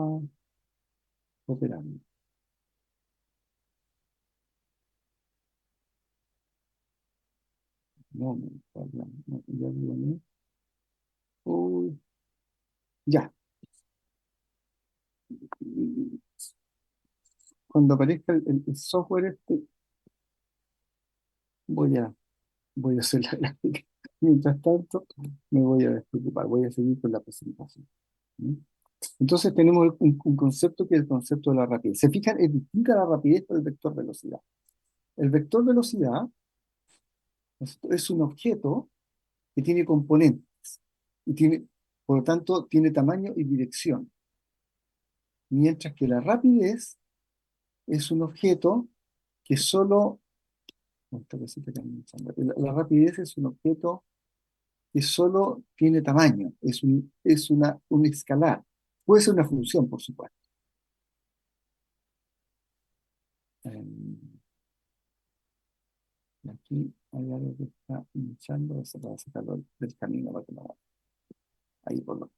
Speaker 1: operando. No, me está hablando. No, ya viene. Uy, ya. Y cuando aparezca el software este, voy a, voy a hacer la gráfica. Mientras tanto, me voy a despreocupar. Voy a seguir con la presentación. ¿Mm? Entonces tenemos un concepto que es el concepto de la rapidez. ¿Se fijan? Es distinta la rapidez del vector velocidad. El vector velocidad es un objeto que tiene componentes y tiene, por lo tanto, tiene tamaño y dirección. Mientras que la rapidez es un objeto que solo, esta cosita que ando usando. La rapidez es un objeto que solo tiene tamaño, un escalar. Puede ser una función, por supuesto. Aquí hay algo que está hinchando, eso para sacarlo del camino para que no vaya. Ahí por lo.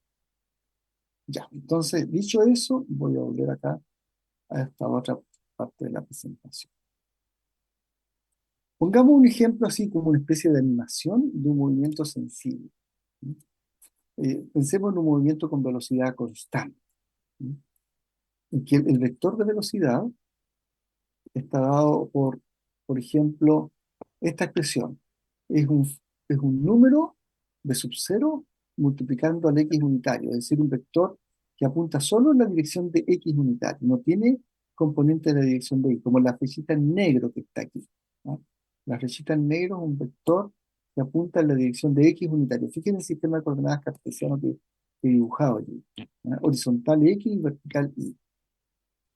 Speaker 1: Ya, entonces, dicho eso, voy a volver acá a esta otra parte de la presentación. Pongamos un ejemplo así como una especie de animación de un movimiento sensible. ¿Sí? Pensemos en un movimiento con velocidad constante. ¿Sí? En que el vector de velocidad está dado por ejemplo, esta expresión. Es un, es un número de sub cero multiplicando al x unitario, es decir, un vector que apunta solo en la dirección de x unitario, no tiene componente de la dirección de y, como la flechita en negro que está aquí. ¿No? La flechita en negro es un vector que apunta en la dirección de x unitario. Fíjense el sistema de coordenadas cartesiano que he dibujado allí. ¿No? Horizontal x y vertical y.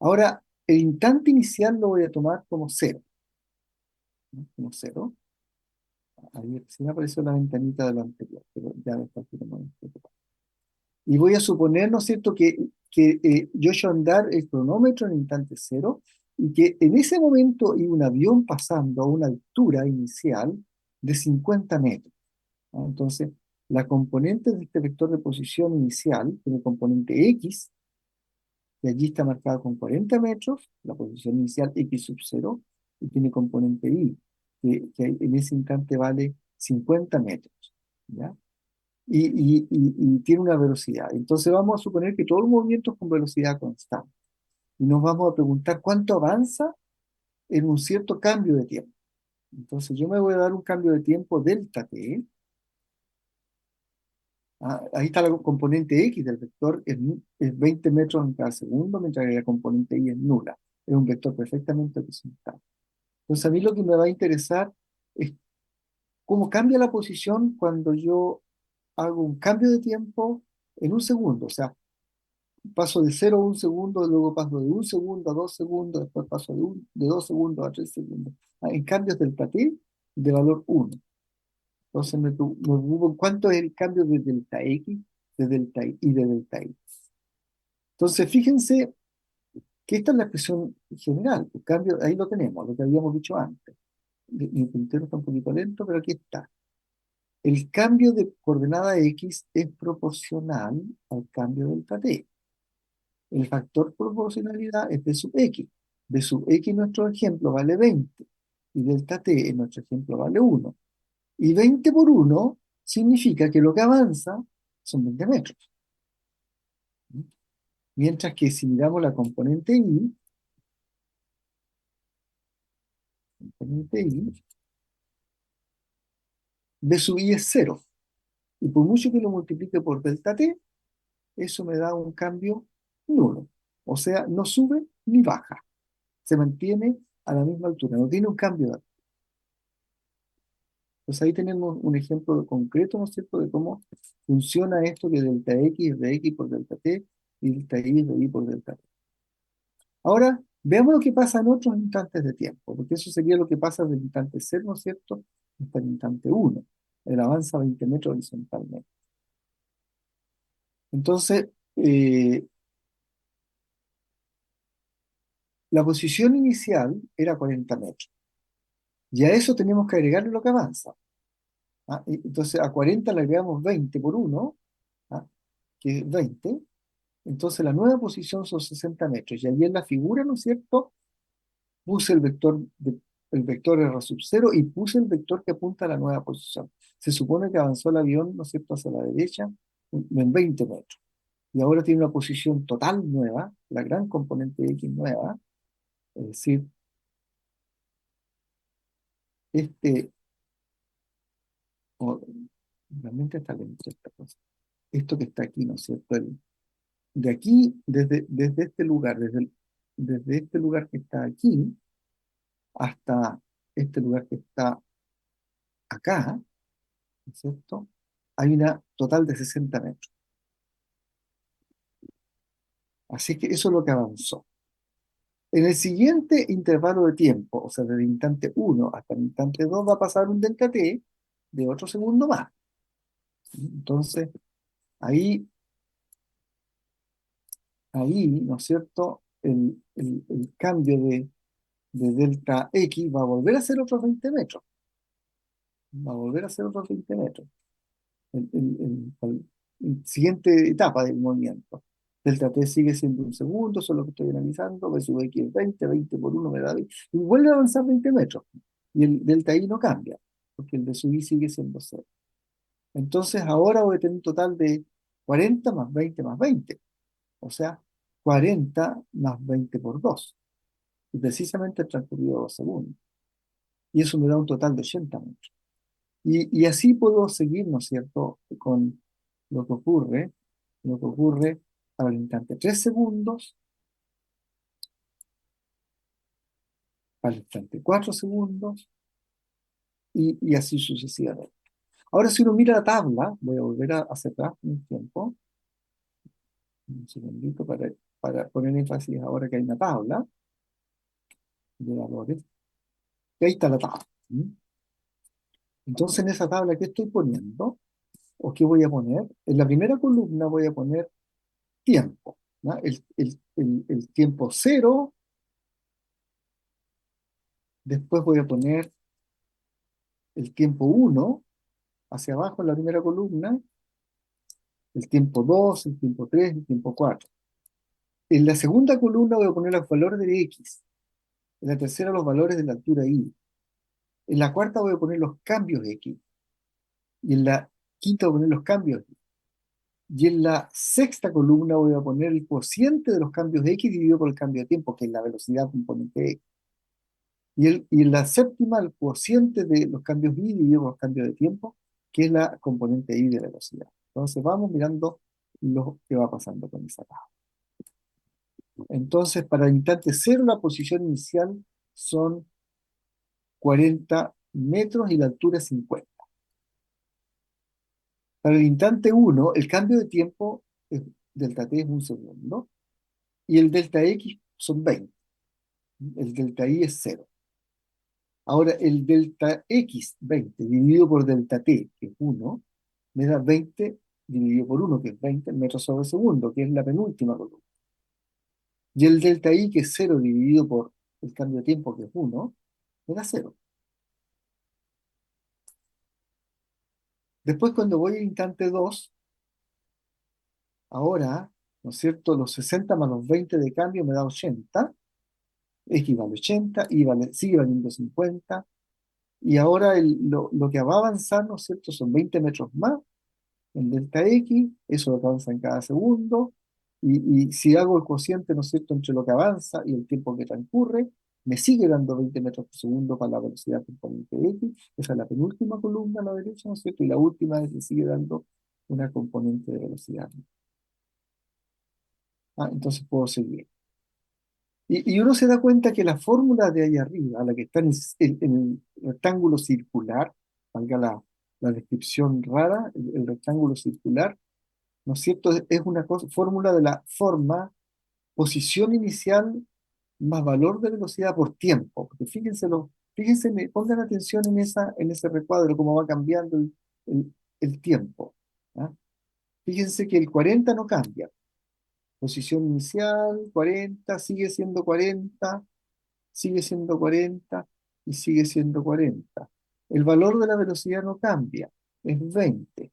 Speaker 1: Ahora, el instante inicial lo voy a tomar como cero. ¿No? Como cero. Ahí recién apareció la ventanita de lo anterior, pero ya me está firmando. Y voy a suponer, ¿no es cierto?, que yo echo a andar el cronómetro en instante cero y que en ese momento hay un avión pasando a una altura inicial de 50 metros. ¿No? Entonces, la componente de este vector de posición inicial tiene componente x, que allí está marcado con 40 metros, la posición inicial x sub 0, y tiene componente y, que en ese instante vale 50 metros, ¿ya? Y tiene una velocidad. Entonces vamos a suponer que todo el movimiento es con velocidad constante. Y nos vamos a preguntar cuánto avanza en un cierto cambio de tiempo. Entonces yo me voy a dar un cambio de tiempo delta t. Ahí está la componente x del vector, es 20 metros en cada segundo, mientras que la componente y es nula. Es un vector perfectamente horizontal. Entonces a mí lo que me va a interesar es cómo cambia la posición cuando yo hago un cambio de tiempo en un segundo. O sea, paso de 0 a 1 segundo, luego paso de 1 segundo a 2 segundos, después paso de 2 segundos a 3 segundos. En cambios delta t de valor 1. Entonces me preocupo cuánto es el cambio de delta x, de delta y de delta y. Entonces fíjense que esta es la expresión general. El cambio, ahí lo tenemos, lo que habíamos dicho antes. Mi puntero está un poquito lento, pero aquí está. El cambio de coordenada x es proporcional al cambio delta t. El factor proporcionalidad es b sub x. B sub x en nuestro ejemplo vale 20 y delta t en nuestro ejemplo vale 1. Y 20 por 1 significa que lo que avanza son 20 metros. Mientras que si miramos la componente y, componente y, b sub i es cero. Y por mucho que lo multiplique por delta t, eso me da un cambio nulo. O sea, no sube ni baja. Se mantiene a la misma altura, no tiene un cambio de altura. Entonces ahí tenemos un ejemplo concreto, ¿no es cierto?, de cómo funciona esto que delta x es de x por delta t y delta y es de y por delta t. Ahora, veamos lo que pasa en otros instantes de tiempo, porque eso sería lo que pasa del instante 0, ¿no es cierto?, hasta el instante 1. Él avanza 20 metros horizontalmente. Entonces, la posición inicial era 40 metros. Y a eso tenemos que agregarle lo que avanza. ¿Ah? Entonces, a 40 le agregamos 20 por 1, ¿ah? Que es 20. Entonces, la nueva posición son 60 metros. Y ahí en la figura, ¿no es cierto?, puse el vector R sub 0 y puse el vector que apunta a la nueva posición. Se supone que avanzó el avión, ¿no es cierto?, hacia la derecha en 20 metros. Y ahora tiene una posición total nueva, la gran componente X nueva, es decir, este, oh, realmente está lento esta cosa. Esto que está aquí, ¿no es cierto? De aquí, desde este lugar, desde este lugar que está aquí, hasta este lugar que está acá, ¿no es cierto? Hay una total de 60 metros. Así que eso es lo que avanzó. En el siguiente intervalo de tiempo, o sea, desde el instante 1 hasta el instante 2, va a pasar un delta t de otro segundo más. Entonces, ahí, ¿no es cierto? El cambio de delta x va a volver a ser otros 20 metros. Va a volver a ser otros 20 metros. El siguiente etapa del movimiento. Delta t sigue siendo un segundo, eso es lo que estoy analizando. B sub x es 20, 20 por 1 me da 20. Y vuelve a avanzar 20 metros. Y el delta i no cambia, porque el B sub i sigue siendo 0. Entonces ahora voy a tener un total de 40 más 20 más 20. O sea, 40 más 20 por 2. Y precisamente el transcurrido 2 segundos. Y eso me da un total de 80 metros. Y así puedo seguir, ¿no es cierto?, con lo que ocurre, lo que ocurre al instante 3 segundos, al instante 4 segundos, y así sucesivamente. Ahora, si uno mira la tabla, voy a volver hacia atrás un tiempo, un segundito para poner énfasis ahora que hay una tabla de valores, y ahí está la tabla. Entonces, en esa tabla, ¿qué estoy poniendo? ¿O qué voy a poner? En la primera columna voy a poner tiempo, ¿no? El tiempo cero. Después voy a poner el tiempo 1 hacia abajo en la primera columna, el tiempo 2, el tiempo 3, el tiempo 4. En la segunda columna voy a poner los valores de x. En la tercera los valores de la altura y. En la cuarta voy a poner los cambios x. Y en la quinta voy a poner los cambios y. Y en la sexta columna voy a poner el cociente de los cambios de x dividido por el cambio de tiempo, que es la velocidad componente x. Y en la séptima, el cociente de los cambios y dividido por los cambios de tiempo, que es la componente y de velocidad. Entonces vamos mirando lo que va pasando con esa tabla. Entonces, para el instante 0, la posición inicial son 40 metros y la altura es 50. Para el instante 1, el cambio de tiempo delta t es un segundo y el delta x son 20. El delta y es 0. Ahora, el delta x 20 dividido por delta t, que es 1, me da 20 dividido por 1, que es 20 metros sobre segundo, que es la penúltima columna. Y el delta i, que es 0 dividido por el cambio de tiempo, que es 1, me da 0. Después, cuando voy al instante 2, ahora, ¿no es cierto?, los 60 más los 20 de cambio me da 80, x vale 80, y sigue valiendo 50, y ahora lo que va a avanzar, ¿no es cierto?, son 20 metros más en delta x, eso lo que avanza en cada segundo, y si hago el cociente, ¿no es cierto?, entre lo que avanza y el tiempo que transcurre, me sigue dando 20 metros por segundo para la velocidad componente X, esa es la penúltima columna a la derecha, ¿no es cierto? Y la última es que sigue dando una componente de velocidad. Entonces puedo seguir. Y uno se da cuenta que la fórmula de ahí arriba, la que está en el rectángulo circular, valga la descripción rara, el rectángulo circular, ¿no es cierto? Es una fórmula de la forma posición inicial más valor de velocidad por tiempo. Porque fíjense, pongan atención en ese recuadro, cómo va cambiando el- el tiempo. ¿Ah? Fíjense que el 40 no cambia. Posición inicial, 40, sigue siendo 40 y sigue siendo 40. El valor de la velocidad no cambia, es 20,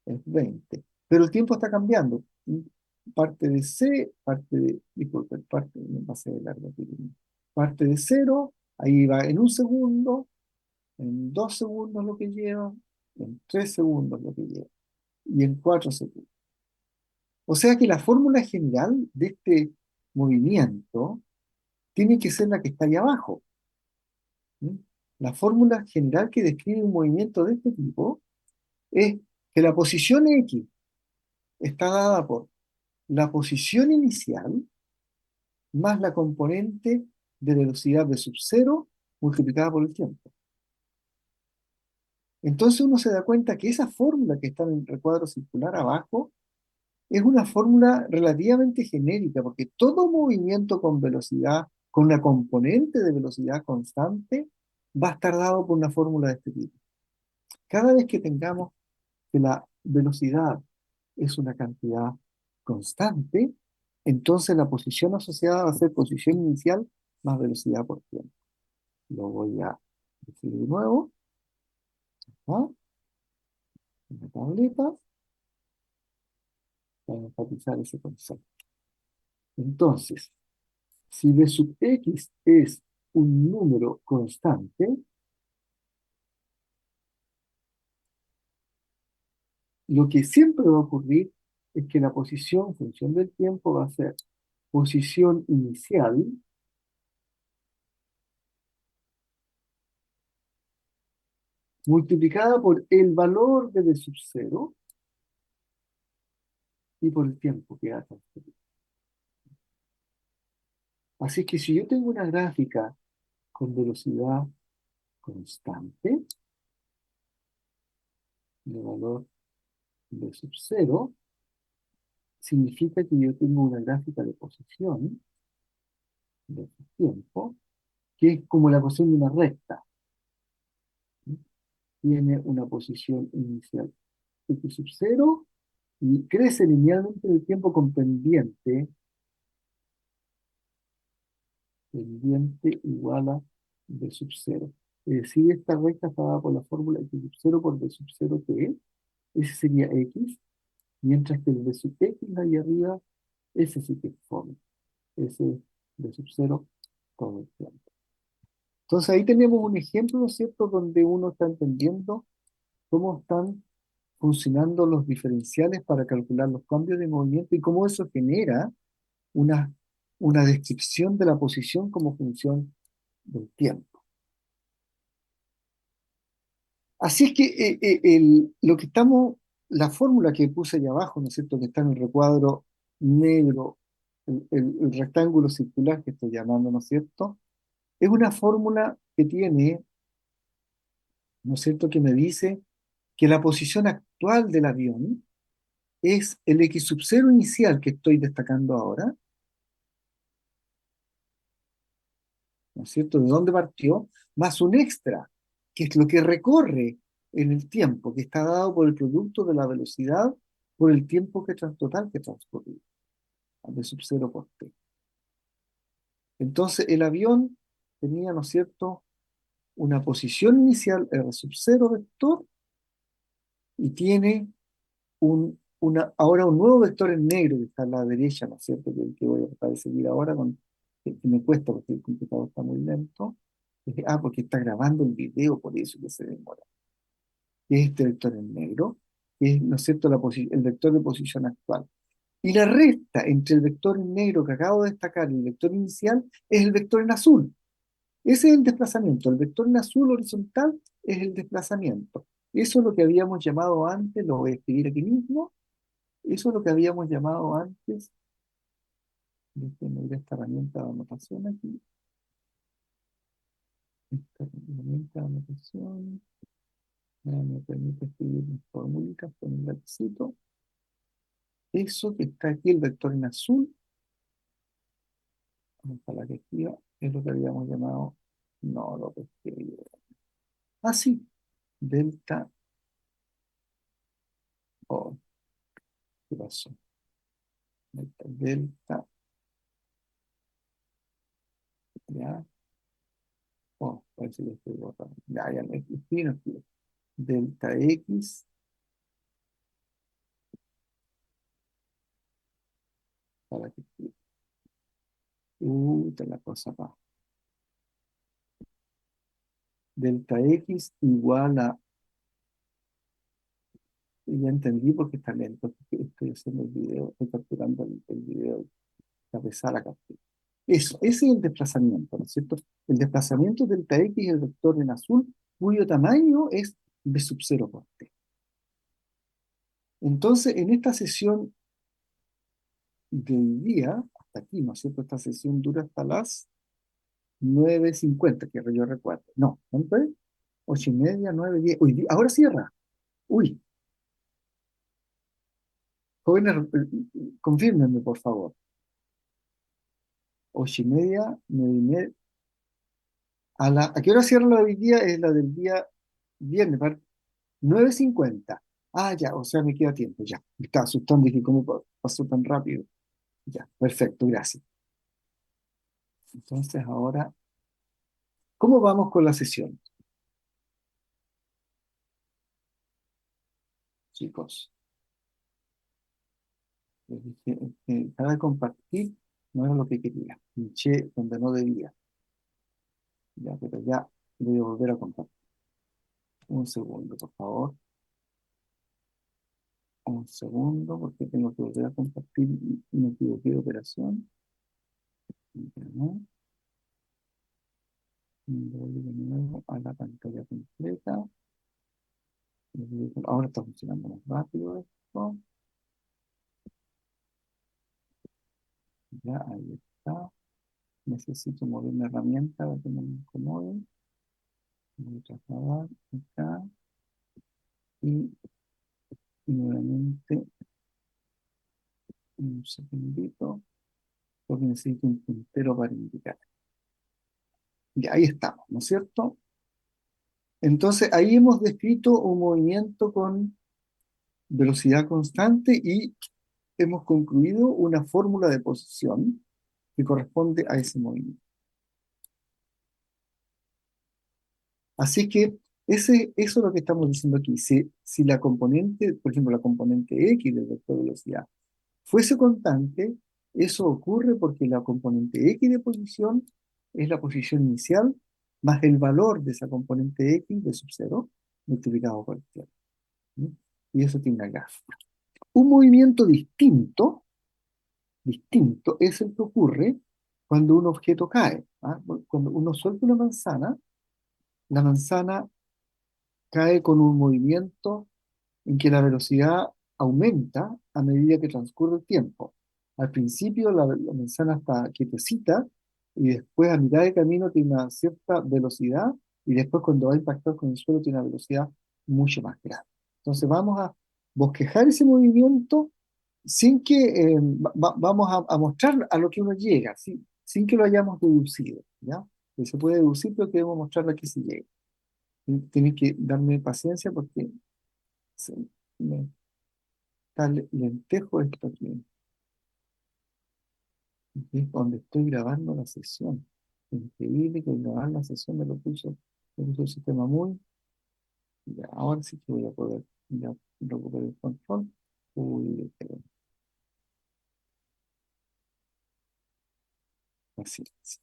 Speaker 1: es 20. Pero el tiempo está cambiando. Parte de C, disculpen, me pasé de largo aquí. Parte de cero, ahí va en un segundo, en 2 segundos lo que lleva, en 3 segundos lo que lleva, y en 4 segundos. O sea que la fórmula general de este movimiento tiene que ser la que está ahí abajo. ¿Mm? La fórmula general que describe un movimiento de este tipo es que la posición X está dada por la posición inicial más la componente de velocidad de sub cero multiplicada por el tiempo. Entonces uno se da cuenta que esa fórmula que está en el recuadro circular abajo es una fórmula relativamente genérica, porque todo movimiento con velocidad, con una componente de velocidad constante, va a estar dado por una fórmula de este tipo. Cada vez que tengamos que la velocidad es una cantidad constante, entonces la posición asociada va a ser posición inicial más velocidad por tiempo. Lo voy a decir de nuevo, ¿no? En la tableta, para enfatizar ese concepto. Entonces, si b sub x es un número constante, lo que siempre va a ocurrir es que la posición en función del tiempo va a ser posición inicial multiplicada por el valor de b sub 0 y por el tiempo que ha transcurrido. Así que si yo tengo una gráfica con velocidad constante, de valor b sub 0, significa que yo tengo una gráfica de posición de tiempo, que es como la ecuación de una recta. ¿Sí? Tiene una posición inicial x sub 0 y crece linealmente en el tiempo con pendiente igual a b sub 0. Es decir, esta recta está dada por la fórmula x sub 0 por b sub 0 t, ese sería x, mientras que el b sub x de ahí arriba, ese sí que es fome, ese es b sub 0 todo el tiempo. Entonces ahí tenemos un ejemplo, ¿no es cierto?, donde uno está entendiendo cómo están funcionando los diferenciales para calcular los cambios de movimiento y cómo eso genera una, una descripción de la posición como función del tiempo. Así es que la fórmula que puse ahí abajo, ¿no es cierto?, que está en el recuadro negro, el rectángulo circular que estoy llamando, ¿no es cierto?, es una fórmula que tiene, ¿no es cierto?, que me dice que la posición actual del avión es el x sub 0 inicial que estoy destacando ahora, ¿no es cierto?, de dónde partió, más un extra, que es lo que recorre en el tiempo, que está dado por el producto de la velocidad por el tiempo total que transcurrió, de sub 0 por t. Entonces el avión tenía, ¿no es cierto?, una posición inicial r sub 0 vector y tiene ahora un nuevo vector en negro que está a la derecha, ¿no es cierto?, que voy a tratar de seguir ahora, que me cuesta porque el computador está muy lento. Porque está grabando el video, por eso que se demora. Que es este vector en negro, que es, ¿no es cierto?, el vector de posición actual. Y la recta entre el vector en negro que acabo de destacar y el vector inicial es el vector en azul. Ese es el desplazamiento. El vector en azul horizontal es el desplazamiento. Eso es lo que habíamos llamado antes, lo voy a escribir aquí mismo, eso es lo que habíamos llamado antes, déjenme ir a esta herramienta de anotación aquí, esta herramienta de anotación, me permite escribir mis fórmulas con un lapicito. Eso que está aquí, el vector en azul, para que escriba, es lo que habíamos llamado, no lo que escribí. Ah, sí, delta, oh, ¿qué pasó? Delta, ya, oh, parece que estoy borrando. Ya, me escribí, no escribí. Delta X, para que escriba. Te la cosa va. Delta X igual a, ya entendí porque está lento, porque estoy haciendo el video, estoy capturando el video, la pesada la captura. Eso, ese es el desplazamiento, ¿no es cierto? El desplazamiento delta X es el vector en azul, cuyo tamaño es b sub 0 por t. Entonces, en esta sesión de hoy día, hasta aquí, ¿no es cierto? Esta sesión dura hasta las 9:50, que yo recuerdo. No, ¿cuánto es? 8:30, 9, 10. Uy, ahora cierra. Uy, jóvenes, confírmenme, por favor. 8:30, 9:30. ¿A qué hora cierra la de hoy día? Es la del día viernes, 9:50. Ah, ya, o sea, me queda tiempo, ya. Me estaba asustando, dije, ¿cómo pasó tan rápido? Ya, perfecto, gracias. Entonces, ahora, ¿cómo vamos con la sesión, chicos? Les dije, para de compartir no era lo que quería. Pinché donde no debía. Ya, pero ya voy a volver a compartir. Un segundo, por favor. Un segundo, porque tengo que volver a compartir y me equivoqué de operación. Ya, ¿no? Voy de nuevo a la pantalla completa. Ahora está funcionando más rápido esto. Ya, ahí está. Necesito mover una herramienta para que no me incomode. Voy a trasladar acá. Y nuevamente, un segundito, porque necesito un puntero para indicar. Y ahí estamos, ¿no es cierto? Entonces, ahí hemos descrito un movimiento con velocidad constante y hemos concluido una fórmula de posición que corresponde a ese movimiento. Así que eso es lo que estamos diciendo aquí. Si la componente, por ejemplo, la componente X del vector de velocidad fuese constante, eso ocurre porque la componente X de posición es la posición inicial más el valor de esa componente X de sub 0 multiplicado por el tiempo. ¿Sí? Y eso tiene una gráfica. Un movimiento distinto es el que ocurre cuando un objeto cae. ¿Ah? Cuando uno suelta una manzana, la manzana cae con un movimiento en que la velocidad aumenta a medida que transcurre el tiempo. Al principio la manzana está quietecita y después a mitad de camino tiene una cierta velocidad y después cuando va a impactar con el suelo tiene una velocidad mucho más grande. Entonces vamos a bosquejar ese movimiento sin que vamos a mostrar a lo que uno llega, sin que lo hayamos deducido, ¿ya? Que se puede deducir, pero queremos mostrarle a qué se llega. Tienen que darme paciencia porque se me está lentejo esto aquí. Es donde estoy grabando la sesión. Increíble que grabar la sesión me puso el sistema muy. Ya, ahora sí que voy a poder ya recuperar el control. Uy, paciencia.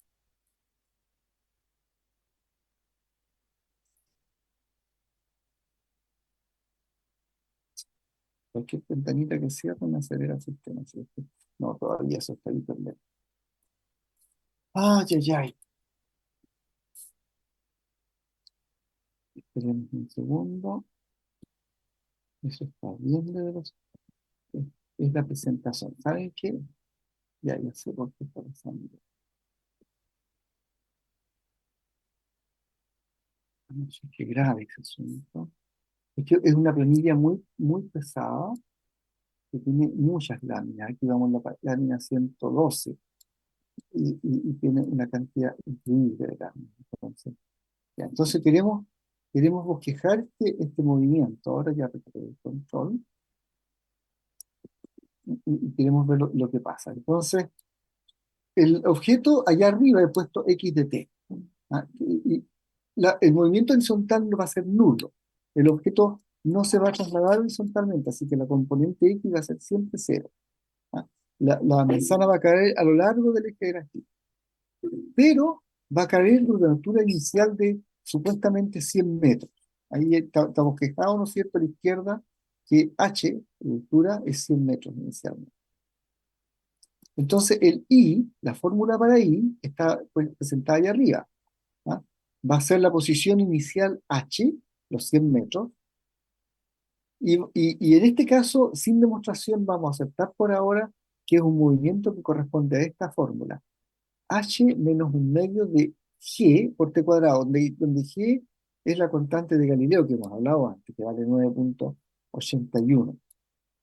Speaker 1: Cualquier ventanita que cierre me acelera el sistema, ¿cierto? No, todavía eso está ahí pendiente. Ay, ay, ay. Esperemos un segundo. Eso está bien de velocidad. Es la presentación. ¿Saben qué? Ya sé por qué está pasando. No sé qué grave ese asunto. Es que es una planilla muy, muy pesada que tiene muchas láminas. Aquí vamos a la lámina 112 y tiene una cantidad increíble de láminas. Entonces, ya, entonces queremos bosquejar este movimiento. Ahora ya recuperé el control y queremos ver lo que pasa. Entonces, el objeto allá arriba he puesto x de t. ¿Ah? El movimiento horizontal no va a ser nulo. El objeto no se va a trasladar horizontalmente, así que la componente x va a ser siempre cero. ¿Ah? La manzana va a caer a lo largo del eje de la gráfico, pero va a caer de una altura inicial de supuestamente 100 metros. Ahí estamos quejados, ¿no es cierto?, a la izquierda, que h, la altura, es 100 metros inicialmente. Entonces, el I, la fórmula para I, está pues, presentada ahí arriba. ¿Ah? Va a ser la posición inicial H, los 100 metros, y en este caso, sin demostración, vamos a aceptar por ahora que es un movimiento que corresponde a esta fórmula. H menos un medio de G por T cuadrado, donde G es la constante de Galileo que hemos hablado antes, que vale 9,81,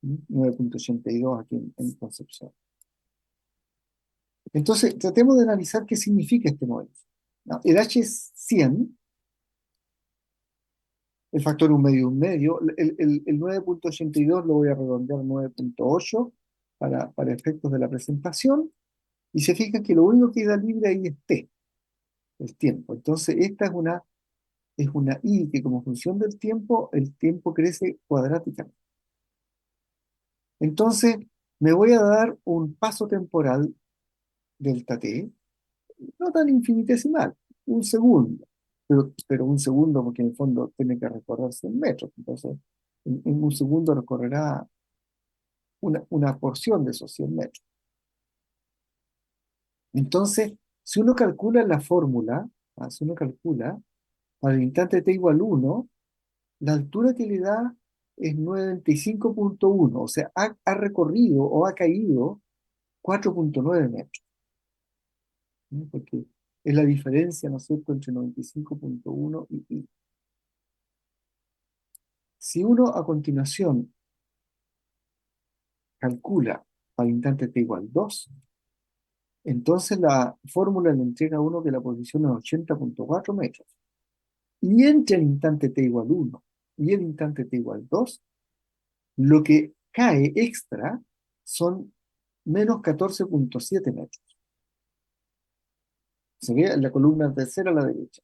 Speaker 1: 9,82 aquí en Concepción. Entonces, tratemos de analizar qué significa este movimiento. ¿No? El H es 100, el factor un medio. El 9,82 lo voy a redondear a 9,8 para efectos de la presentación. Y se fijan que lo único que queda libre ahí es t, el tiempo. Entonces, esta es una i que como función del tiempo, el tiempo crece cuadráticamente. Entonces, me voy a dar un paso temporal delta t, no tan infinitesimal, un segundo, pero un segundo porque en el fondo tiene que recorrer 100 metros, entonces en un segundo recorrerá una porción de esos 100 metros. Entonces, si uno calcula la fórmula, si uno calcula, para el instante t igual 1, la altura que le da es 95,1, o sea, ha recorrido o ha caído 4,9 metros, ¿no? Porque es la diferencia, ¿no es cierto?, entre 95,1 y. Si uno a continuación calcula para el instante t igual 2, entonces la fórmula le entrega a uno que la posición es 80,4 metros. Y entre el instante t igual 1 y el instante t igual 2, lo que cae extra son menos 14,7 metros. Se ve en la columna tercera a la derecha.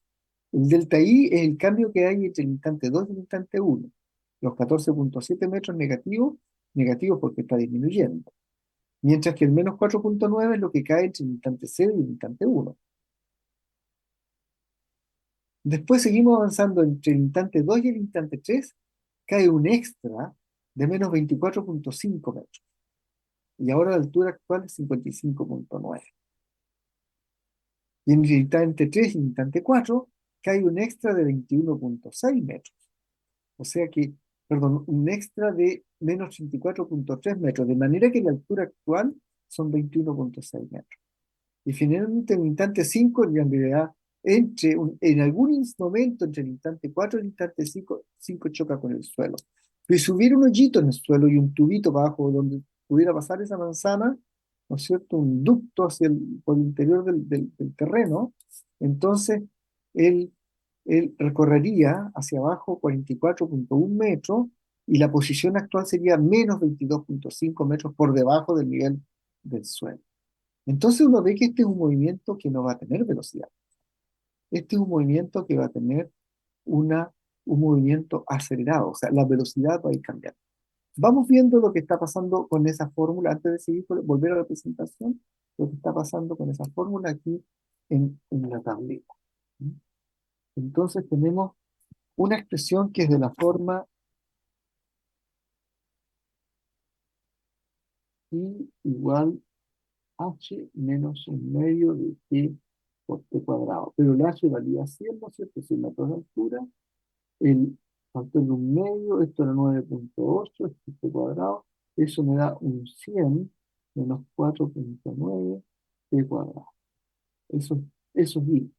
Speaker 1: El delta I es el cambio que hay entre el instante 2 y el instante 1. Los 14,7 metros negativos, negativos porque está disminuyendo. Mientras que el menos 4,9 es lo que cae entre el instante 0 y el instante 1. Después seguimos avanzando entre el instante 2 y el instante 3, cae un extra de menos 24,5 metros. Y ahora la altura actual es 55,9. Y en el instante 3 y el instante 4 cae un extra de 21,6 metros. O sea que, perdón, un extra de menos 34,3 metros, de manera que la altura actual son 21,6 metros. Y finalmente en el instante 5, en realidad, en algún momento entre el instante 4 y el instante 5 choca con el suelo. Pero si hubiera un hoyito en el suelo y un tubito abajo donde pudiera pasar esa manzana, ¿no es cierto?, un ducto por el interior del terreno, entonces él, él recorrería hacia abajo 44,1 metros y la posición actual sería menos 22,5 metros por debajo del nivel del suelo. Entonces uno ve que este es un movimiento que no va a tener velocidad. Este es un movimiento que va a tener un movimiento acelerado, o sea, la velocidad va a ir cambiando. Vamos viendo lo que está pasando con esa fórmula, antes de seguir, volver a la presentación, lo que está pasando con esa fórmula aquí en la tableta. ¿Mm? Entonces tenemos una expresión que es de la forma I igual h menos un medio de t por t cuadrado. Pero el h valía 100, ¿no es cierto? 100 metros de altura. El factor de un medio, esto era 9,8, esto es t cuadrado. Eso me da un 100 menos 4,9 t cuadrado. Eso es I.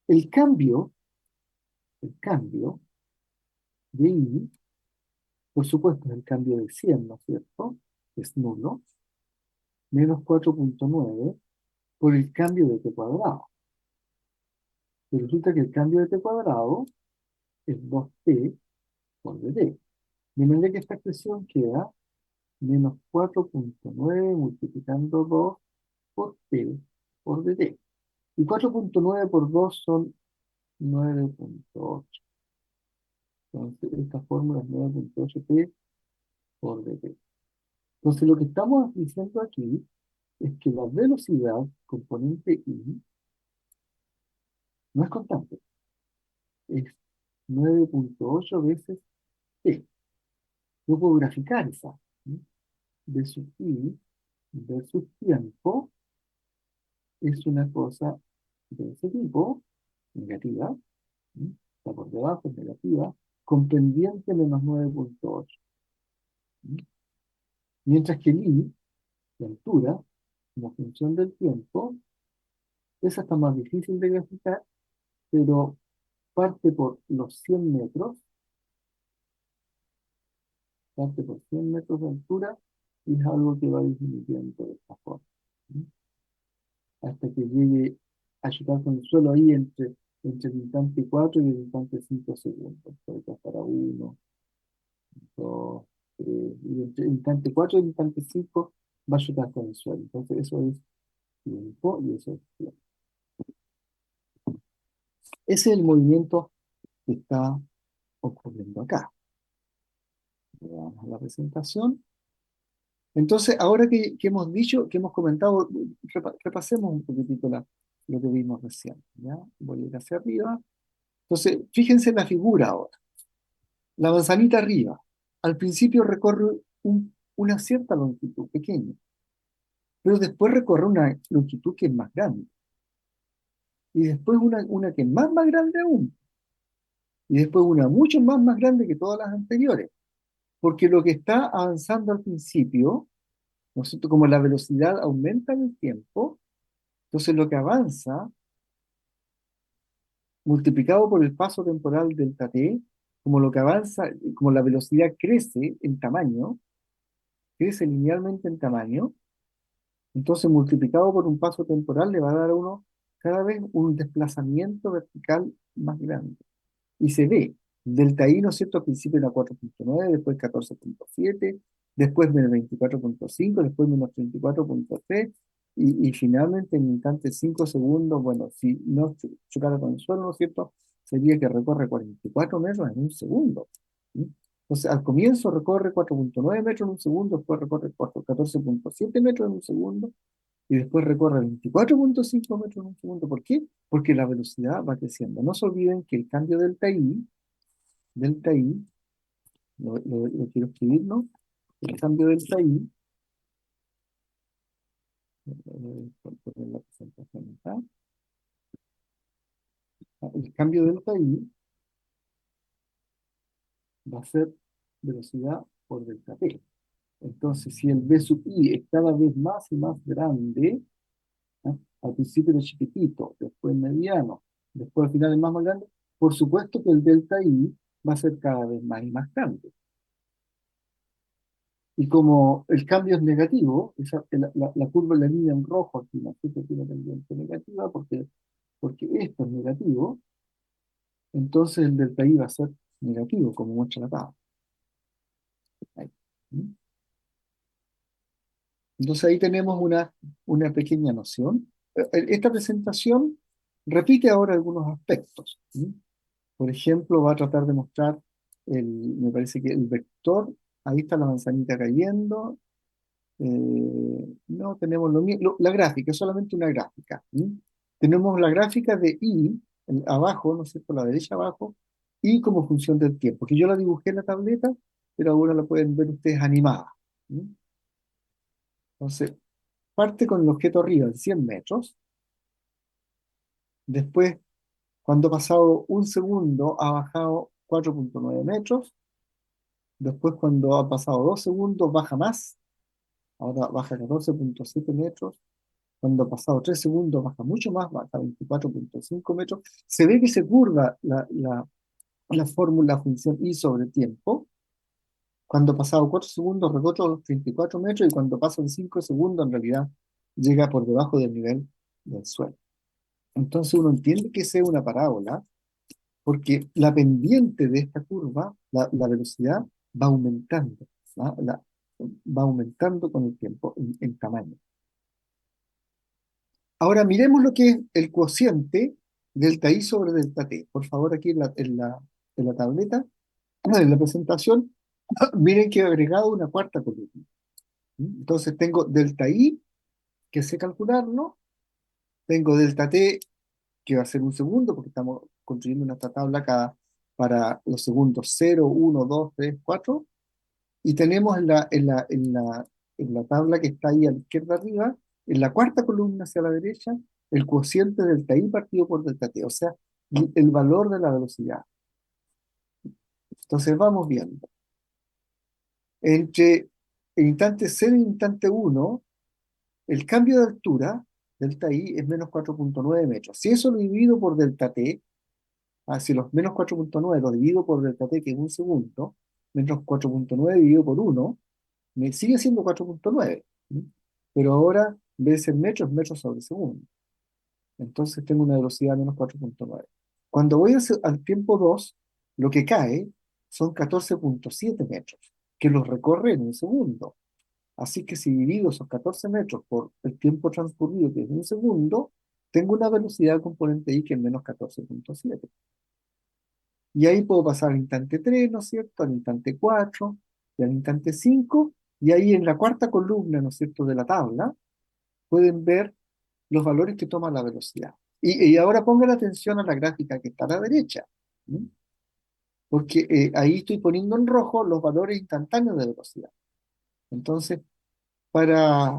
Speaker 1: El cambio, el cambio de I, por supuesto, es el cambio de 100, ¿no es cierto? Es nulo, menos 4,9 por el cambio de t cuadrado. Y resulta que el cambio de t cuadrado es 2t por dt. De manera que esta expresión queda menos 4,9 multiplicando 2 por t por dt. Y 4,9 por 2 son 9,8. Entonces, esta fórmula es 9,8t por dt. Entonces, lo que estamos diciendo aquí es que la velocidad componente I no es constante, es 9,8 veces t. Yo puedo graficar esa, ¿sí? Versus I versus tiempo es una cosa de ese tipo, negativa, ¿sí? Está por debajo, es negativa, con pendiente menos 9,8. ¿Sí? Mientras que el I, la altura, como función del tiempo, esa está más difícil de graficar, pero parte por los 100 metros, parte por 100 metros de altura, y es algo que va disminuyendo de esta forma, ¿sí? Hasta que llegue a chocar con el suelo ahí entre el instante 4 y el instante 5 segundos. Puede pasar a 1, 2, 3, y entre el instante 4 y el instante 5 va a chocar con el suelo. Entonces eso es tiempo y eso es tiempo. Ese es el movimiento que está ocurriendo acá. Veamos la presentación. Entonces, ahora que hemos dicho, que hemos comentado, repasemos un poquitito lo que vimos recién. ¿Ya? Voy a ir hacia arriba. Entonces, fíjense en la figura ahora. La manzanita arriba. Al principio recorre una cierta longitud pequeña, pero después recorre una longitud que es más grande. Y después una que es más grande aún. Y después una mucho más grande que todas las anteriores. Porque lo que está avanzando al principio, ¿no es cierto? Como la velocidad aumenta en el tiempo, entonces lo que avanza, multiplicado por el paso temporal delta t, como lo que avanza, como la velocidad crece en tamaño, crece linealmente en tamaño, entonces multiplicado por un paso temporal le va a dar a uno cada vez un desplazamiento vertical más grande. Y se ve, delta I, ¿no es cierto? Al principio era 4,9, después 14,7, después menos 24,5, después menos 34,3, y finalmente en instante 5 segundos, bueno, si no chocara con el suelo, ¿no es cierto? Sería que recorre 44 metros en un segundo. ¿Sí? Entonces, al comienzo recorre 4,9 metros en un segundo, después recorre 14,7 metros en un segundo, y después recorre 24,5 metros en un segundo. ¿Por qué? Porque la velocidad va creciendo. No se olviden que el cambio delta I, lo quiero escribir, ¿no? El cambio delta I, poner la presentación acá. El cambio delta I va a ser velocidad por delta T. Entonces, si el V sub I es cada vez más y más grande, ¿ah? Al principio era chiquitito, después mediano, después al final es más grande, por supuesto que el delta I va a ser cada vez más y más grande. Y como el cambio es negativo, la curva en la línea en rojo aquí, ¿no? Esto tiene pendiente negativa porque esto es negativo, entonces el delta I va a ser negativo, como muestra la tabla. Ahí. ¿Mm? Entonces ahí tenemos una pequeña noción. Esta presentación repite ahora algunos aspectos. ¿Mm? Por ejemplo, va a tratar de mostrar, me parece que el vector, ahí está la manzanita cayendo. No tenemos la gráfica, es solamente una gráfica. ¿Sí? Tenemos la gráfica de I, abajo, ¿no es cierto? La derecha abajo, y como función del tiempo, que yo la dibujé en la tableta, pero ahora la pueden ver ustedes animada. ¿Mm? Entonces, parte con el objeto arriba en 100 metros, después, cuando ha pasado un segundo, ha bajado 4,9 metros, después cuando ha pasado 2 segundos, baja más, ahora baja 14,7 metros, cuando ha pasado 3 segundos, baja mucho más, baja 24,5 metros. Se ve que se curva la fórmula, la función I sobre tiempo. Cuando ha pasado 4 segundos, rebota los 34 metros y cuando pasan 5 segundos, en realidad llega por debajo del nivel del suelo. Entonces uno entiende que sea una parábola porque la pendiente de esta curva, la velocidad, va aumentando, ¿no? Va aumentando con el tiempo en tamaño. Ahora miremos lo que es el cociente delta I sobre delta T. Por favor, aquí en la tableta, en la presentación, miren que he agregado una cuarta columna. Entonces tengo delta I, que sé calcularlo, tengo delta T, que va a ser un segundo, porque estamos construyendo una tabla acá para los segundos 0, 1, 2, 3, 4, y tenemos en la tabla que está ahí a la izquierda arriba, en la cuarta columna hacia la derecha, el cociente delta I partido por delta T, o sea, el valor de la velocidad. Entonces vamos viendo. Entre el instante 0 y el instante 1, el cambio de altura, delta I, es menos 4,9 metros. Si eso lo divido por delta T, si los menos 4,9 lo divido por delta T, que es un segundo, menos 4,9 dividido por 1, me sigue siendo 4,9. ¿Sí? Pero ahora, en vez de ser metros sobre segundo. Entonces tengo una velocidad menos 4,9. Cuando voy al tiempo 2, lo que cae son 14,7 metros, que los recorre en un segundo. Así que si divido esos 14 metros por el tiempo transcurrido, que es un segundo, tengo una velocidad componente I que es menos 14,7. Y ahí puedo pasar al instante 3, ¿no es cierto? Al instante 4 y al instante 5. Y ahí en la cuarta columna, ¿no es cierto?, de la tabla, pueden ver los valores que toma la velocidad. Y ahora pongan atención a la gráfica que está a la derecha, ¿sí? Porque ahí estoy poniendo en rojo los valores instantáneos de velocidad. Entonces, para,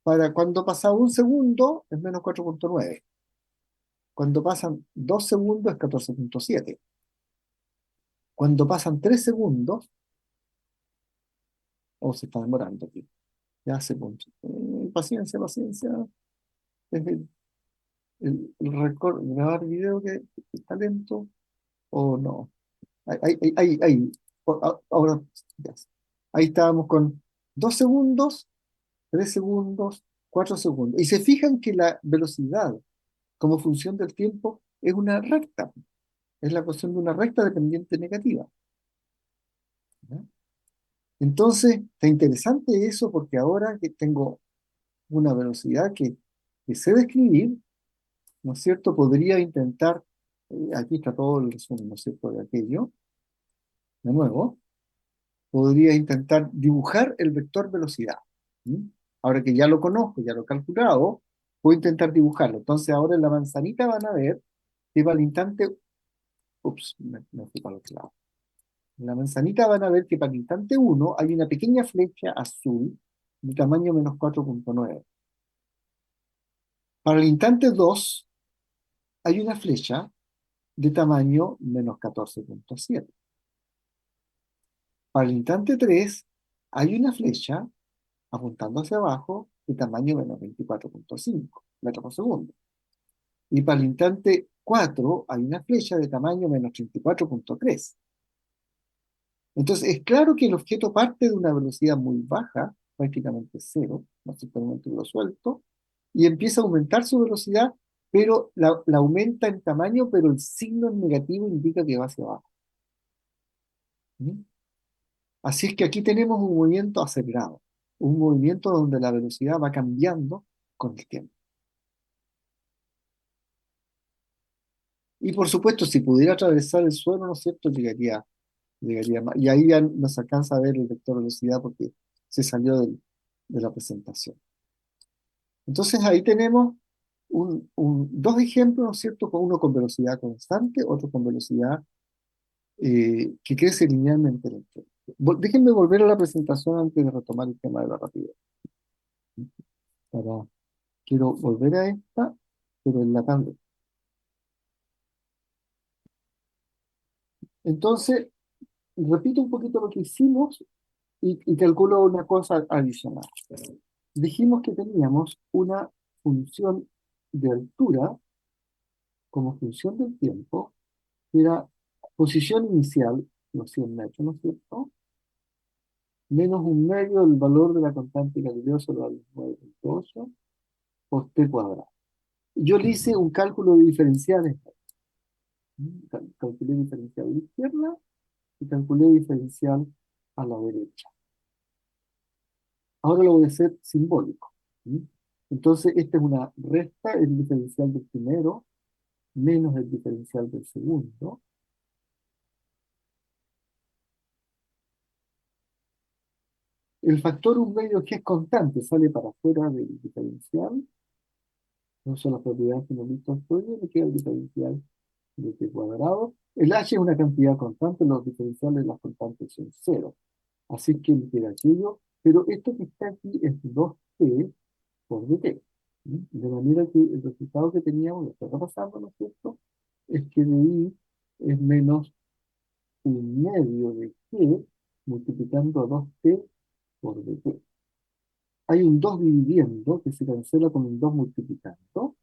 Speaker 1: para cuando pasa un segundo es menos 4,9. Cuando pasan 2 segundos es 14,7. Cuando pasan 3 segundos, se está demorando aquí. Ya se punto. Paciencia, paciencia. Es el récord, grabar video que está lento o no. Ahí. Ahora, ya. Ahí estábamos con 2 segundos, 3 segundos, 4 segundos. Y se fijan que la velocidad como función del tiempo es una recta. Es la cuestión de una recta dependiente negativa. ¿Ya? Entonces, está interesante eso porque ahora que tengo una velocidad que sé describir, ¿no es cierto? Podría intentar, aquí está todo el resumen, ¿no es cierto?, de aquello, de nuevo, podría intentar dibujar el vector velocidad. ¿Sí? Ahora que ya lo conozco, ya lo he calculado, puedo intentar dibujarlo. Entonces ahora en la manzanita van a ver que para el instante, me fui para el otro lado. En la manzanita van a ver que para el instante 1 hay una pequeña flecha azul de tamaño menos 4,9. Para el instante 2 hay una flecha de tamaño menos 14,7. Para el instante 3 hay una flecha apuntando hacia abajo de tamaño menos 24,5 metros por segundo. Y para el instante 4 hay una flecha de tamaño menos 34,3. Entonces es claro que el objeto parte de una velocidad muy baja, prácticamente cero, no simplemente lo suelto, y empieza a aumentar su velocidad, pero la aumenta en tamaño, pero el signo en negativo indica que va hacia abajo. ¿Sí? Así es que aquí tenemos un movimiento acelerado, un movimiento donde la velocidad va cambiando con el tiempo. Y por supuesto, si pudiera atravesar el suelo, ¿no es cierto?, llegaría más. Y ahí ya nos alcanza a ver el vector velocidad porque se salió de la presentación. Entonces ahí tenemos dos ejemplos, ¿no es cierto?, uno con velocidad constante, otro con velocidad que crece linealmente en el tiempo. Déjenme volver a la presentación antes de retomar el tema de la rapidez. Para, quiero volver a esta, pero en la tablet. Entonces, repito un poquito lo que hicimos y calculo una cosa adicional. Dijimos que teníamos una función de altura como función del tiempo, que era posición inicial, los 100 metros, ¿no es cierto? Menos un medio del valor de la constante Galileo sobre la 9.8 por t cuadrado. Yo le hice un cálculo de diferenciales. Calculé diferencial a la izquierda y calculé diferencial a la derecha. Ahora lo voy a hacer simbólico. ¿Sí? Entonces, esta es una resta, el diferencial del primero, menos el diferencial del segundo. El factor un medio que es constante sale para afuera del diferencial. No son las propiedades que hemos visto hasta hoy, me queda el diferencial de t cuadrado. El h es una cantidad constante, los diferenciales de las constantes son cero. Así que me queda aquello, pero esto que está aquí es 2t por dt. ¿Sí? De manera que el resultado que teníamos, lo que está pasando, ¿no es cierto? Es que di es menos un medio de g multiplicando a 2t por dt. Hay un 2 dividiendo que se cancela con un 2 multiplicando,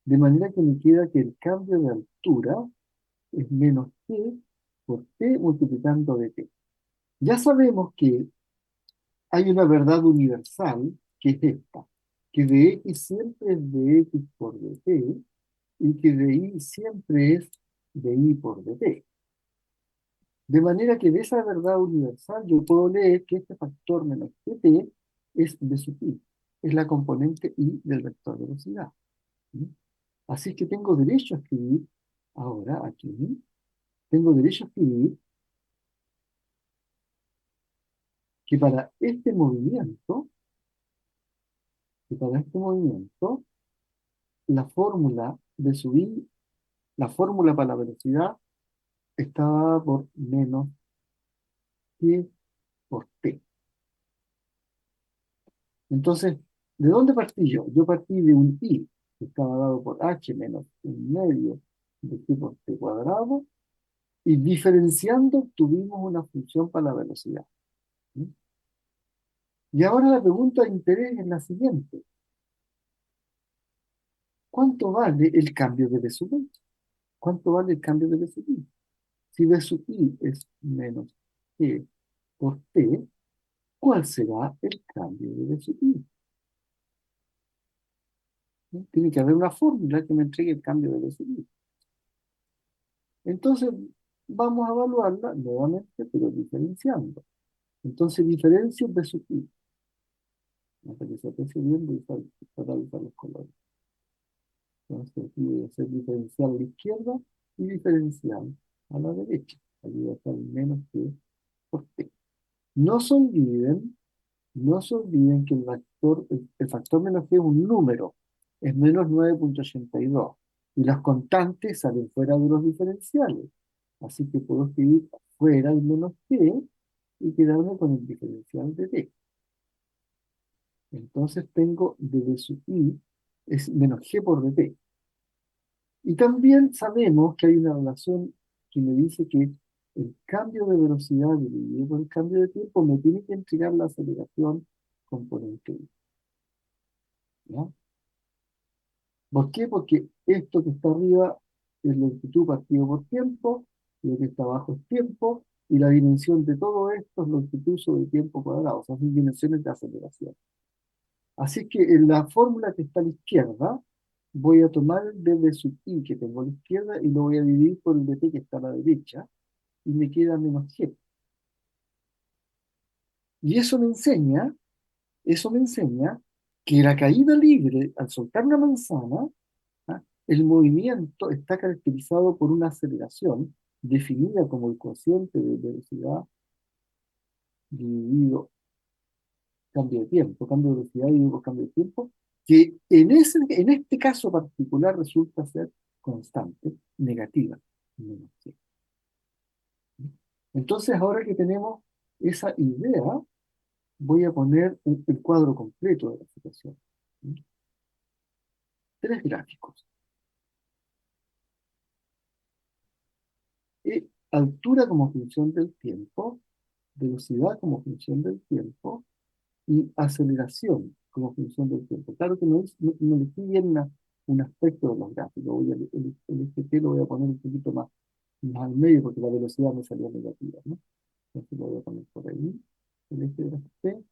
Speaker 1: de manera que me queda que el cambio de altura es menos g por t multiplicando dt. Ya sabemos que hay una verdad universal que es esta, que dx siempre es dx por dt y que dy siempre es dy por dt. De manera que de esa verdad universal yo puedo leer que este factor menos dt es d sub i, es la componente i del vector de velocidad. ¿Sí? Así que tengo derecho a escribir ahora aquí, tengo derecho a escribir que para este movimiento, la fórmula de subir, la fórmula para la velocidad está dada por menos g por t. Entonces, ¿de dónde partí yo? Yo partí de un i, que estaba dado por h menos un medio de g por t cuadrado, y diferenciando obtuvimos una función para la velocidad. ¿Sí? Y ahora la pregunta de interés es la siguiente. ¿Cuánto vale el cambio de b sub i? ¿Cuánto vale el cambio de b sub i? Si b sub i es menos g por t, ¿cuál será el cambio de b sub i? ¿Sí? Tiene que haber una fórmula que me entregue el cambio de b sub i. Entonces, vamos a evaluarla nuevamente, pero diferenciando. Entonces, diferencio b sub i. Hasta que se aprecie bien, voy a tratar de usar los colores. Entonces, aquí voy a hacer diferencial a la izquierda y diferencial a la derecha. Aquí voy a estar menos g por t. No se olviden, no se olviden que el factor menos g es un número, es menos 9.82. Y las constantes salen fuera de los diferenciales. Así que puedo escribir fuera el menos g y quedarme con el diferencial de t. Entonces tengo d sub i es menos g por dt. Y también sabemos que hay una relación que me dice que el cambio de velocidad dividido por el cambio de tiempo me tiene que entregar la aceleración componente I. ¿Ya? ¿Por qué? Porque esto que está arriba es longitud partido por tiempo, y lo que está abajo es tiempo, y la dimensión de todo esto es longitud sobre tiempo cuadrado, o sea, son dimensiones de aceleración. Así que en la fórmula que está a la izquierda, voy a tomar el d sub i que tengo a la izquierda y lo voy a dividir por el dt que está a la derecha, y me queda menos g. Y eso me enseña que la caída libre, al soltar una manzana, ¿ah? El movimiento está caracterizado por una aceleración definida como el cociente de velocidad dividido cambio de velocidad dividido por cambio de tiempo, que en este caso particular resulta ser constante, negativa, menos g. Entonces, ahora que tenemos esa idea voy a poner el cuadro completo de la situación. ¿Mm? Tres gráficos. Altura como función del tiempo, velocidad como función del tiempo y aceleración como función del tiempo. Claro que no elegí bien un aspecto de los gráficos. El eje T lo voy a poner un poquito más al medio porque la velocidad me salió negativa, ¿no? Entonces lo voy a poner por ahí, el eje de las T,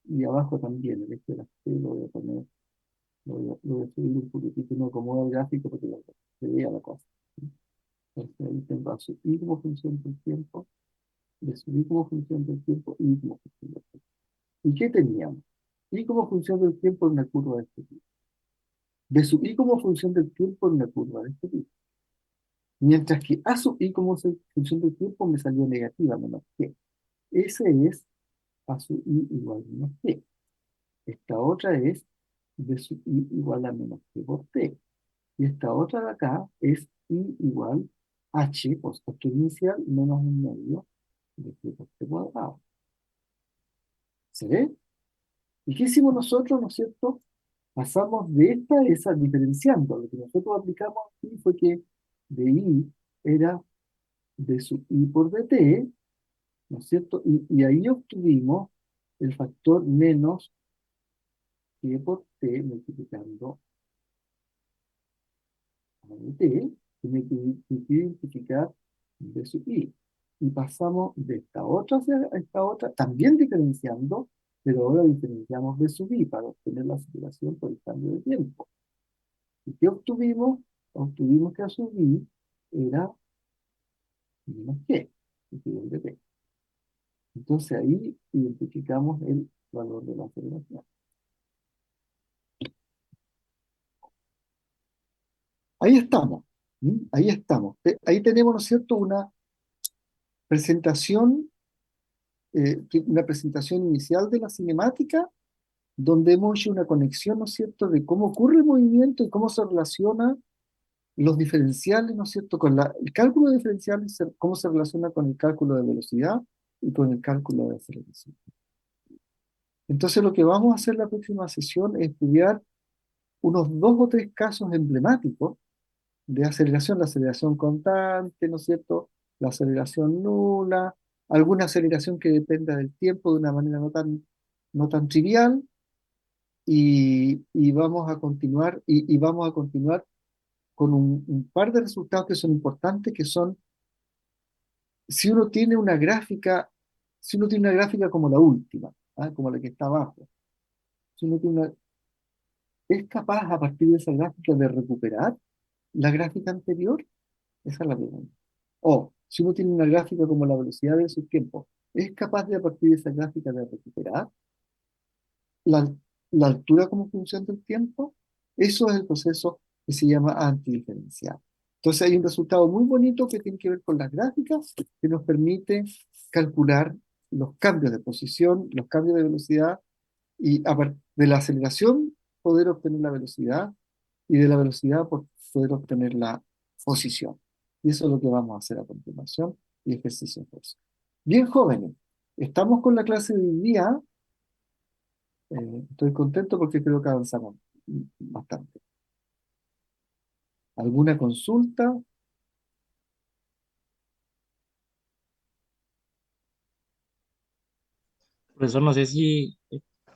Speaker 1: y abajo también el eje de las T lo voy a poner, lo voy a subir un poquitito, no como el gráfico porque se vea la cosa, ¿no? Entonces ahí tengo a su I como función del tiempo, de su I como función del tiempo y como función del tiempo. ¿Y qué teníamos? I como función del tiempo en una curva de este tipo. De su I como función del tiempo en una curva de este tipo. Mientras que A sub I como función del tiempo me salió negativa, menos G. Ese es A sub I igual a menos G. Esta otra es de sub I igual a menos G por T. Y esta otra de acá es I igual H, pospuesto inicial, menos un medio de G por T cuadrado. ¿Se ve? ¿Y qué hicimos nosotros, no es cierto? Pasamos de esta a esa diferenciando. Lo que nosotros aplicamos aquí fue que de I era de sub I por dt, ¿no es cierto? Y ahí obtuvimos el factor menos G por T multiplicando a dt, que me permitió identificar de sub I. Y pasamos de esta otra a esta otra, también diferenciando, pero ahora diferenciamos de sub I para obtener la aceleración por el cambio de tiempo. ¿Y qué obtuvimos? Obtuvimos que a sub I era menos G, igual de T. Entonces ahí identificamos el valor de la aceleración. Ahí estamos. ¿Mm? Ahí estamos. Ahí tenemos, ¿no es cierto?, presentación, una presentación inicial de la cinemática, donde hemos hecho una conexión, ¿no es cierto?, de cómo ocurre el movimiento y cómo se relaciona los diferenciales, ¿no es cierto?, el cálculo de diferenciales, cómo se relaciona con el cálculo de velocidad y con el cálculo de aceleración. Entonces lo que vamos a hacer la próxima sesión es estudiar unos dos o tres casos emblemáticos de aceleración, la aceleración constante, ¿no es cierto?, la aceleración nula, alguna aceleración que dependa del tiempo de una manera no tan trivial, y vamos a continuar, y vamos a continuar con un par de resultados que son importantes, que son si uno tiene una gráfica, si uno tiene una gráfica como la última, ¿ah?, como la que está abajo, si uno tiene ¿es capaz a partir de esa gráfica de recuperar la gráfica anterior? Esa es la pregunta. O, si uno tiene una gráfica como la velocidad de su tiempo, ¿es capaz de a partir de esa gráfica de recuperar la, la altura como función del tiempo? Eso es el proceso que se llama antidiferencial. Entonces hay un resultado muy bonito que tiene que ver con las gráficas, que nos permite calcular los cambios de posición, los cambios de velocidad, y a partir de la aceleración poder obtener la velocidad, y de la velocidad poder obtener la posición. Y eso es lo que vamos a hacer a continuación, y ejercicio de eso. Bien, jóvenes, estamos con la clase de hoy día. Estoy contento porque creo que avanzamos bastante. ¿Alguna consulta?
Speaker 2: Profesor, no sé si,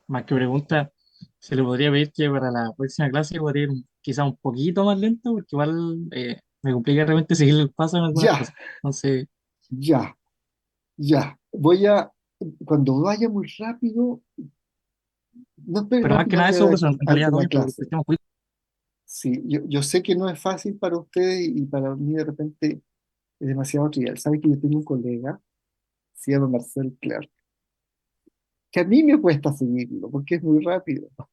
Speaker 2: más que pregunta, se le podría pedir que para la próxima clase podría ir quizá un poquito más lento, porque igual me complica realmente seguir el paso en algunas
Speaker 1: Ya,
Speaker 2: cosas. Entonces,
Speaker 1: ya, ya. Cuando vaya muy rápido, no esperes
Speaker 2: pero
Speaker 1: al
Speaker 2: más que
Speaker 1: final
Speaker 2: nada eso, profesor, en realidad
Speaker 1: de
Speaker 2: todo
Speaker 1: la
Speaker 2: bien, pero
Speaker 1: clase.
Speaker 2: estemos cuidados.
Speaker 1: Sí, yo sé que no es fácil para ustedes y para mí de repente es demasiado trivial. Sabe que yo tengo un colega, se llama Marcel Clark, que a mí me cuesta seguirlo porque es muy rápido.
Speaker 3: Ah.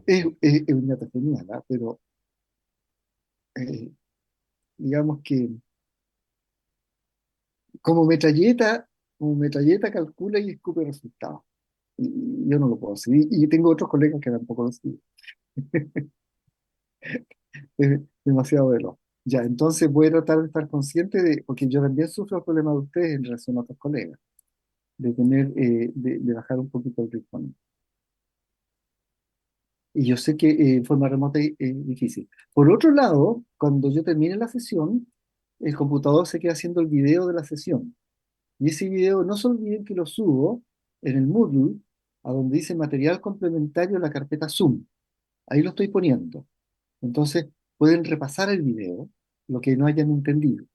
Speaker 1: Es una genial, ¿ah? Pero eh, digamos que como metralleta, como metralleta calcula y escupe resultados. Y yo no lo puedo seguir. Y tengo otros colegas que tampoco lo siguen. Es demasiado veloz. Ya, entonces voy a tratar de estar consciente de, porque yo también sufro el problema de ustedes en relación a otros colegas, de tener, de bajar un poquito el ritmo, ¿no? Y yo sé que en forma remota es difícil. Por otro lado, cuando yo termine la sesión, el computador se queda haciendo el video de la sesión. Y ese video, no se olviden que lo subo en el Moodle, a donde dice material complementario en la carpeta Zoom. Ahí lo estoy poniendo. Entonces, pueden repasar el video, lo que no hayan entendido.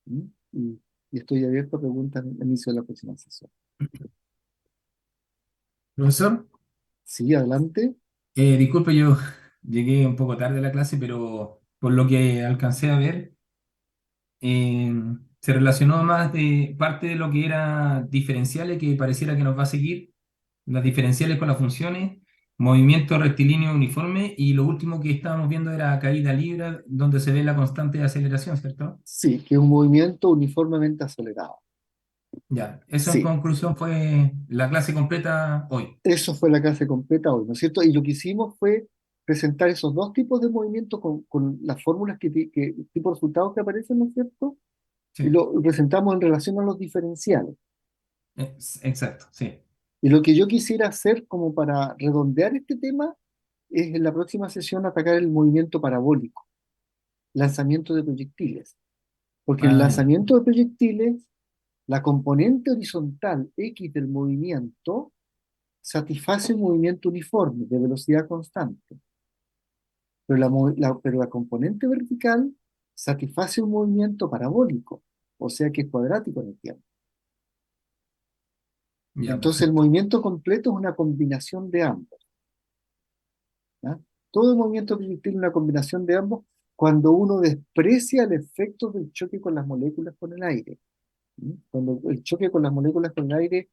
Speaker 1: ¿Mm? Y estoy abierto a preguntas en el inicio de la próxima sesión.
Speaker 4: Profesor,
Speaker 1: Sí, adelante.
Speaker 4: disculpe, yo llegué un poco tarde a la clase, pero por lo que alcancé a ver, eh, se relacionó más de parte de lo que era diferenciales, que pareciera que nos va a seguir, las diferenciales con las funciones, movimiento rectilíneo uniforme, y lo último que estábamos viendo era caída libre, donde se ve la constante de aceleración, ¿cierto?
Speaker 1: Sí, que es un movimiento uniformemente acelerado.
Speaker 4: Ya, eso en
Speaker 1: Sí,
Speaker 4: conclusión fue la clase completa hoy.
Speaker 1: eso fue la clase completa hoy, ¿no es cierto? Y lo que hicimos fue presentar esos dos tipos de movimientos con las fórmulas tipo de resultados que aparecen, ¿no es cierto? Y
Speaker 4: Sí,
Speaker 1: lo presentamos en relación a los diferenciales.
Speaker 4: exacto, sí.
Speaker 1: Y lo que yo quisiera hacer como para redondear este tema es en la próxima sesión atacar el movimiento parabólico, lanzamiento de proyectiles. Porque en el
Speaker 4: Ah, ya,
Speaker 1: lanzamiento de proyectiles, la componente horizontal X del movimiento satisface un movimiento uniforme de velocidad constante, pero pero la componente vertical satisface un movimiento parabólico, o sea que es cuadrático en el tiempo.
Speaker 4: ya,
Speaker 1: Entonces el
Speaker 4: perfecto.
Speaker 1: movimiento completo es una combinación de ambos, ¿ya? Todo el movimiento proyectil es una combinación de ambos cuando uno desprecia el efecto del choque con las moléculas con el aire. ¿Sí? Cuando el choque con las moléculas con el aire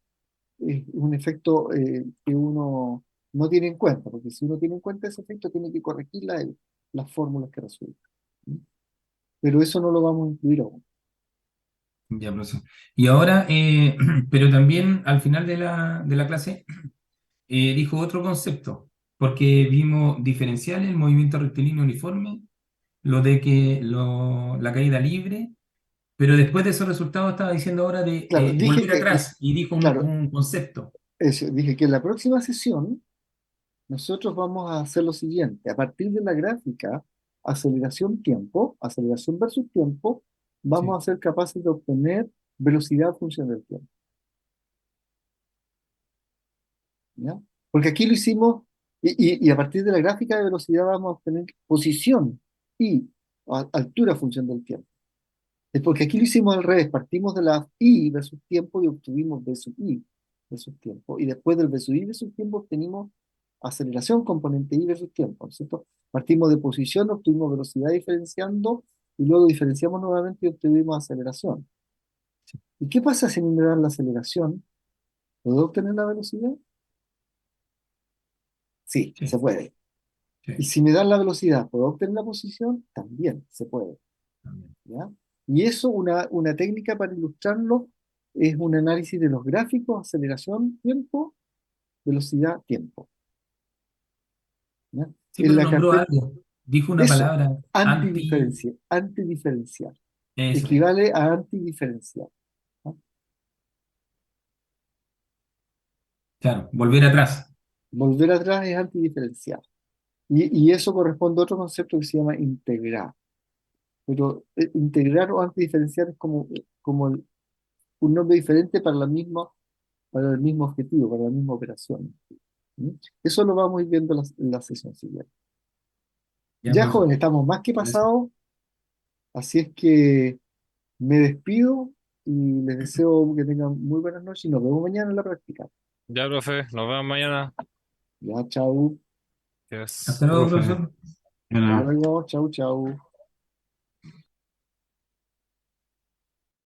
Speaker 1: es un efecto que uno no tiene en cuenta, porque si uno tiene en cuenta ese efecto, tiene que corregir las fórmulas que resultan. ¿Sí? Pero eso no lo vamos a incluir aún.
Speaker 4: Ya, profesor. Y ahora, pero también al final de la clase, dijo otro concepto, porque vimos diferenciales, el movimiento rectilíneo uniforme, lo de que la caída libre, pero después de esos resultados estaba diciendo ahora de
Speaker 1: Claro, dije
Speaker 4: volver
Speaker 1: que,
Speaker 4: atrás y dijo
Speaker 1: claro,
Speaker 4: un concepto.
Speaker 1: eso, dije que en la próxima sesión nosotros vamos a hacer lo siguiente. A partir de la gráfica aceleración-tiempo, aceleración versus tiempo, vamos
Speaker 4: Sí,
Speaker 1: a ser capaces de obtener velocidad en función del tiempo. ¿Ya? Porque aquí lo hicimos, y a partir de la gráfica de velocidad vamos a obtener posición y altura en función del tiempo. Es porque aquí lo hicimos al revés, partimos de la I versus tiempo y obtuvimos versus I versus tiempo, y después del versus I versus tiempo obtenimos aceleración componente I versus tiempo, ¿no es cierto? Partimos de posición, obtuvimos velocidad diferenciando, y luego diferenciamos nuevamente y obtuvimos aceleración. ¿Y qué pasa si me dan la aceleración? ¿Puedo obtener la velocidad? Sí,
Speaker 4: sí,
Speaker 1: se puede. Y
Speaker 4: sí,
Speaker 1: si me dan la velocidad, ¿puedo obtener la posición? También se puede,
Speaker 4: también.
Speaker 1: ¿ya? Y eso, una técnica para ilustrarlo, es un análisis de los gráficos, aceleración, tiempo, velocidad, tiempo, ¿ya?
Speaker 4: Sí,
Speaker 1: En
Speaker 4: pero
Speaker 1: la
Speaker 4: nombró
Speaker 1: carpeta,
Speaker 4: algo. Dijo una
Speaker 1: eso,
Speaker 4: palabra, anti,
Speaker 1: antidiferencial,
Speaker 4: eso,
Speaker 1: equivale a antidiferencial, ¿no?
Speaker 4: claro, volver atrás.
Speaker 1: Volver atrás es antidiferencial. Y eso corresponde a otro concepto que se llama integrar. Pero integrar o antidiferencial es un nombre diferente para el mismo objetivo, para la misma operación. ¿Mm? Eso lo vamos a ir viendo en la sesión siguiente.
Speaker 4: Ya,
Speaker 1: Ya,
Speaker 4: profesor.
Speaker 1: joven, estamos más que
Speaker 4: Gracias.
Speaker 1: pasados, así es que me despido y les deseo que tengan muy buenas noches y nos vemos mañana en la práctica.
Speaker 3: Ya, profe, nos vemos mañana.
Speaker 1: Ya, chau.
Speaker 4: Hasta
Speaker 3: Yes.
Speaker 4: luego,
Speaker 5: Profe,
Speaker 4: profesor.
Speaker 1: Hasta
Speaker 5: bueno.
Speaker 1: luego, chau, chau.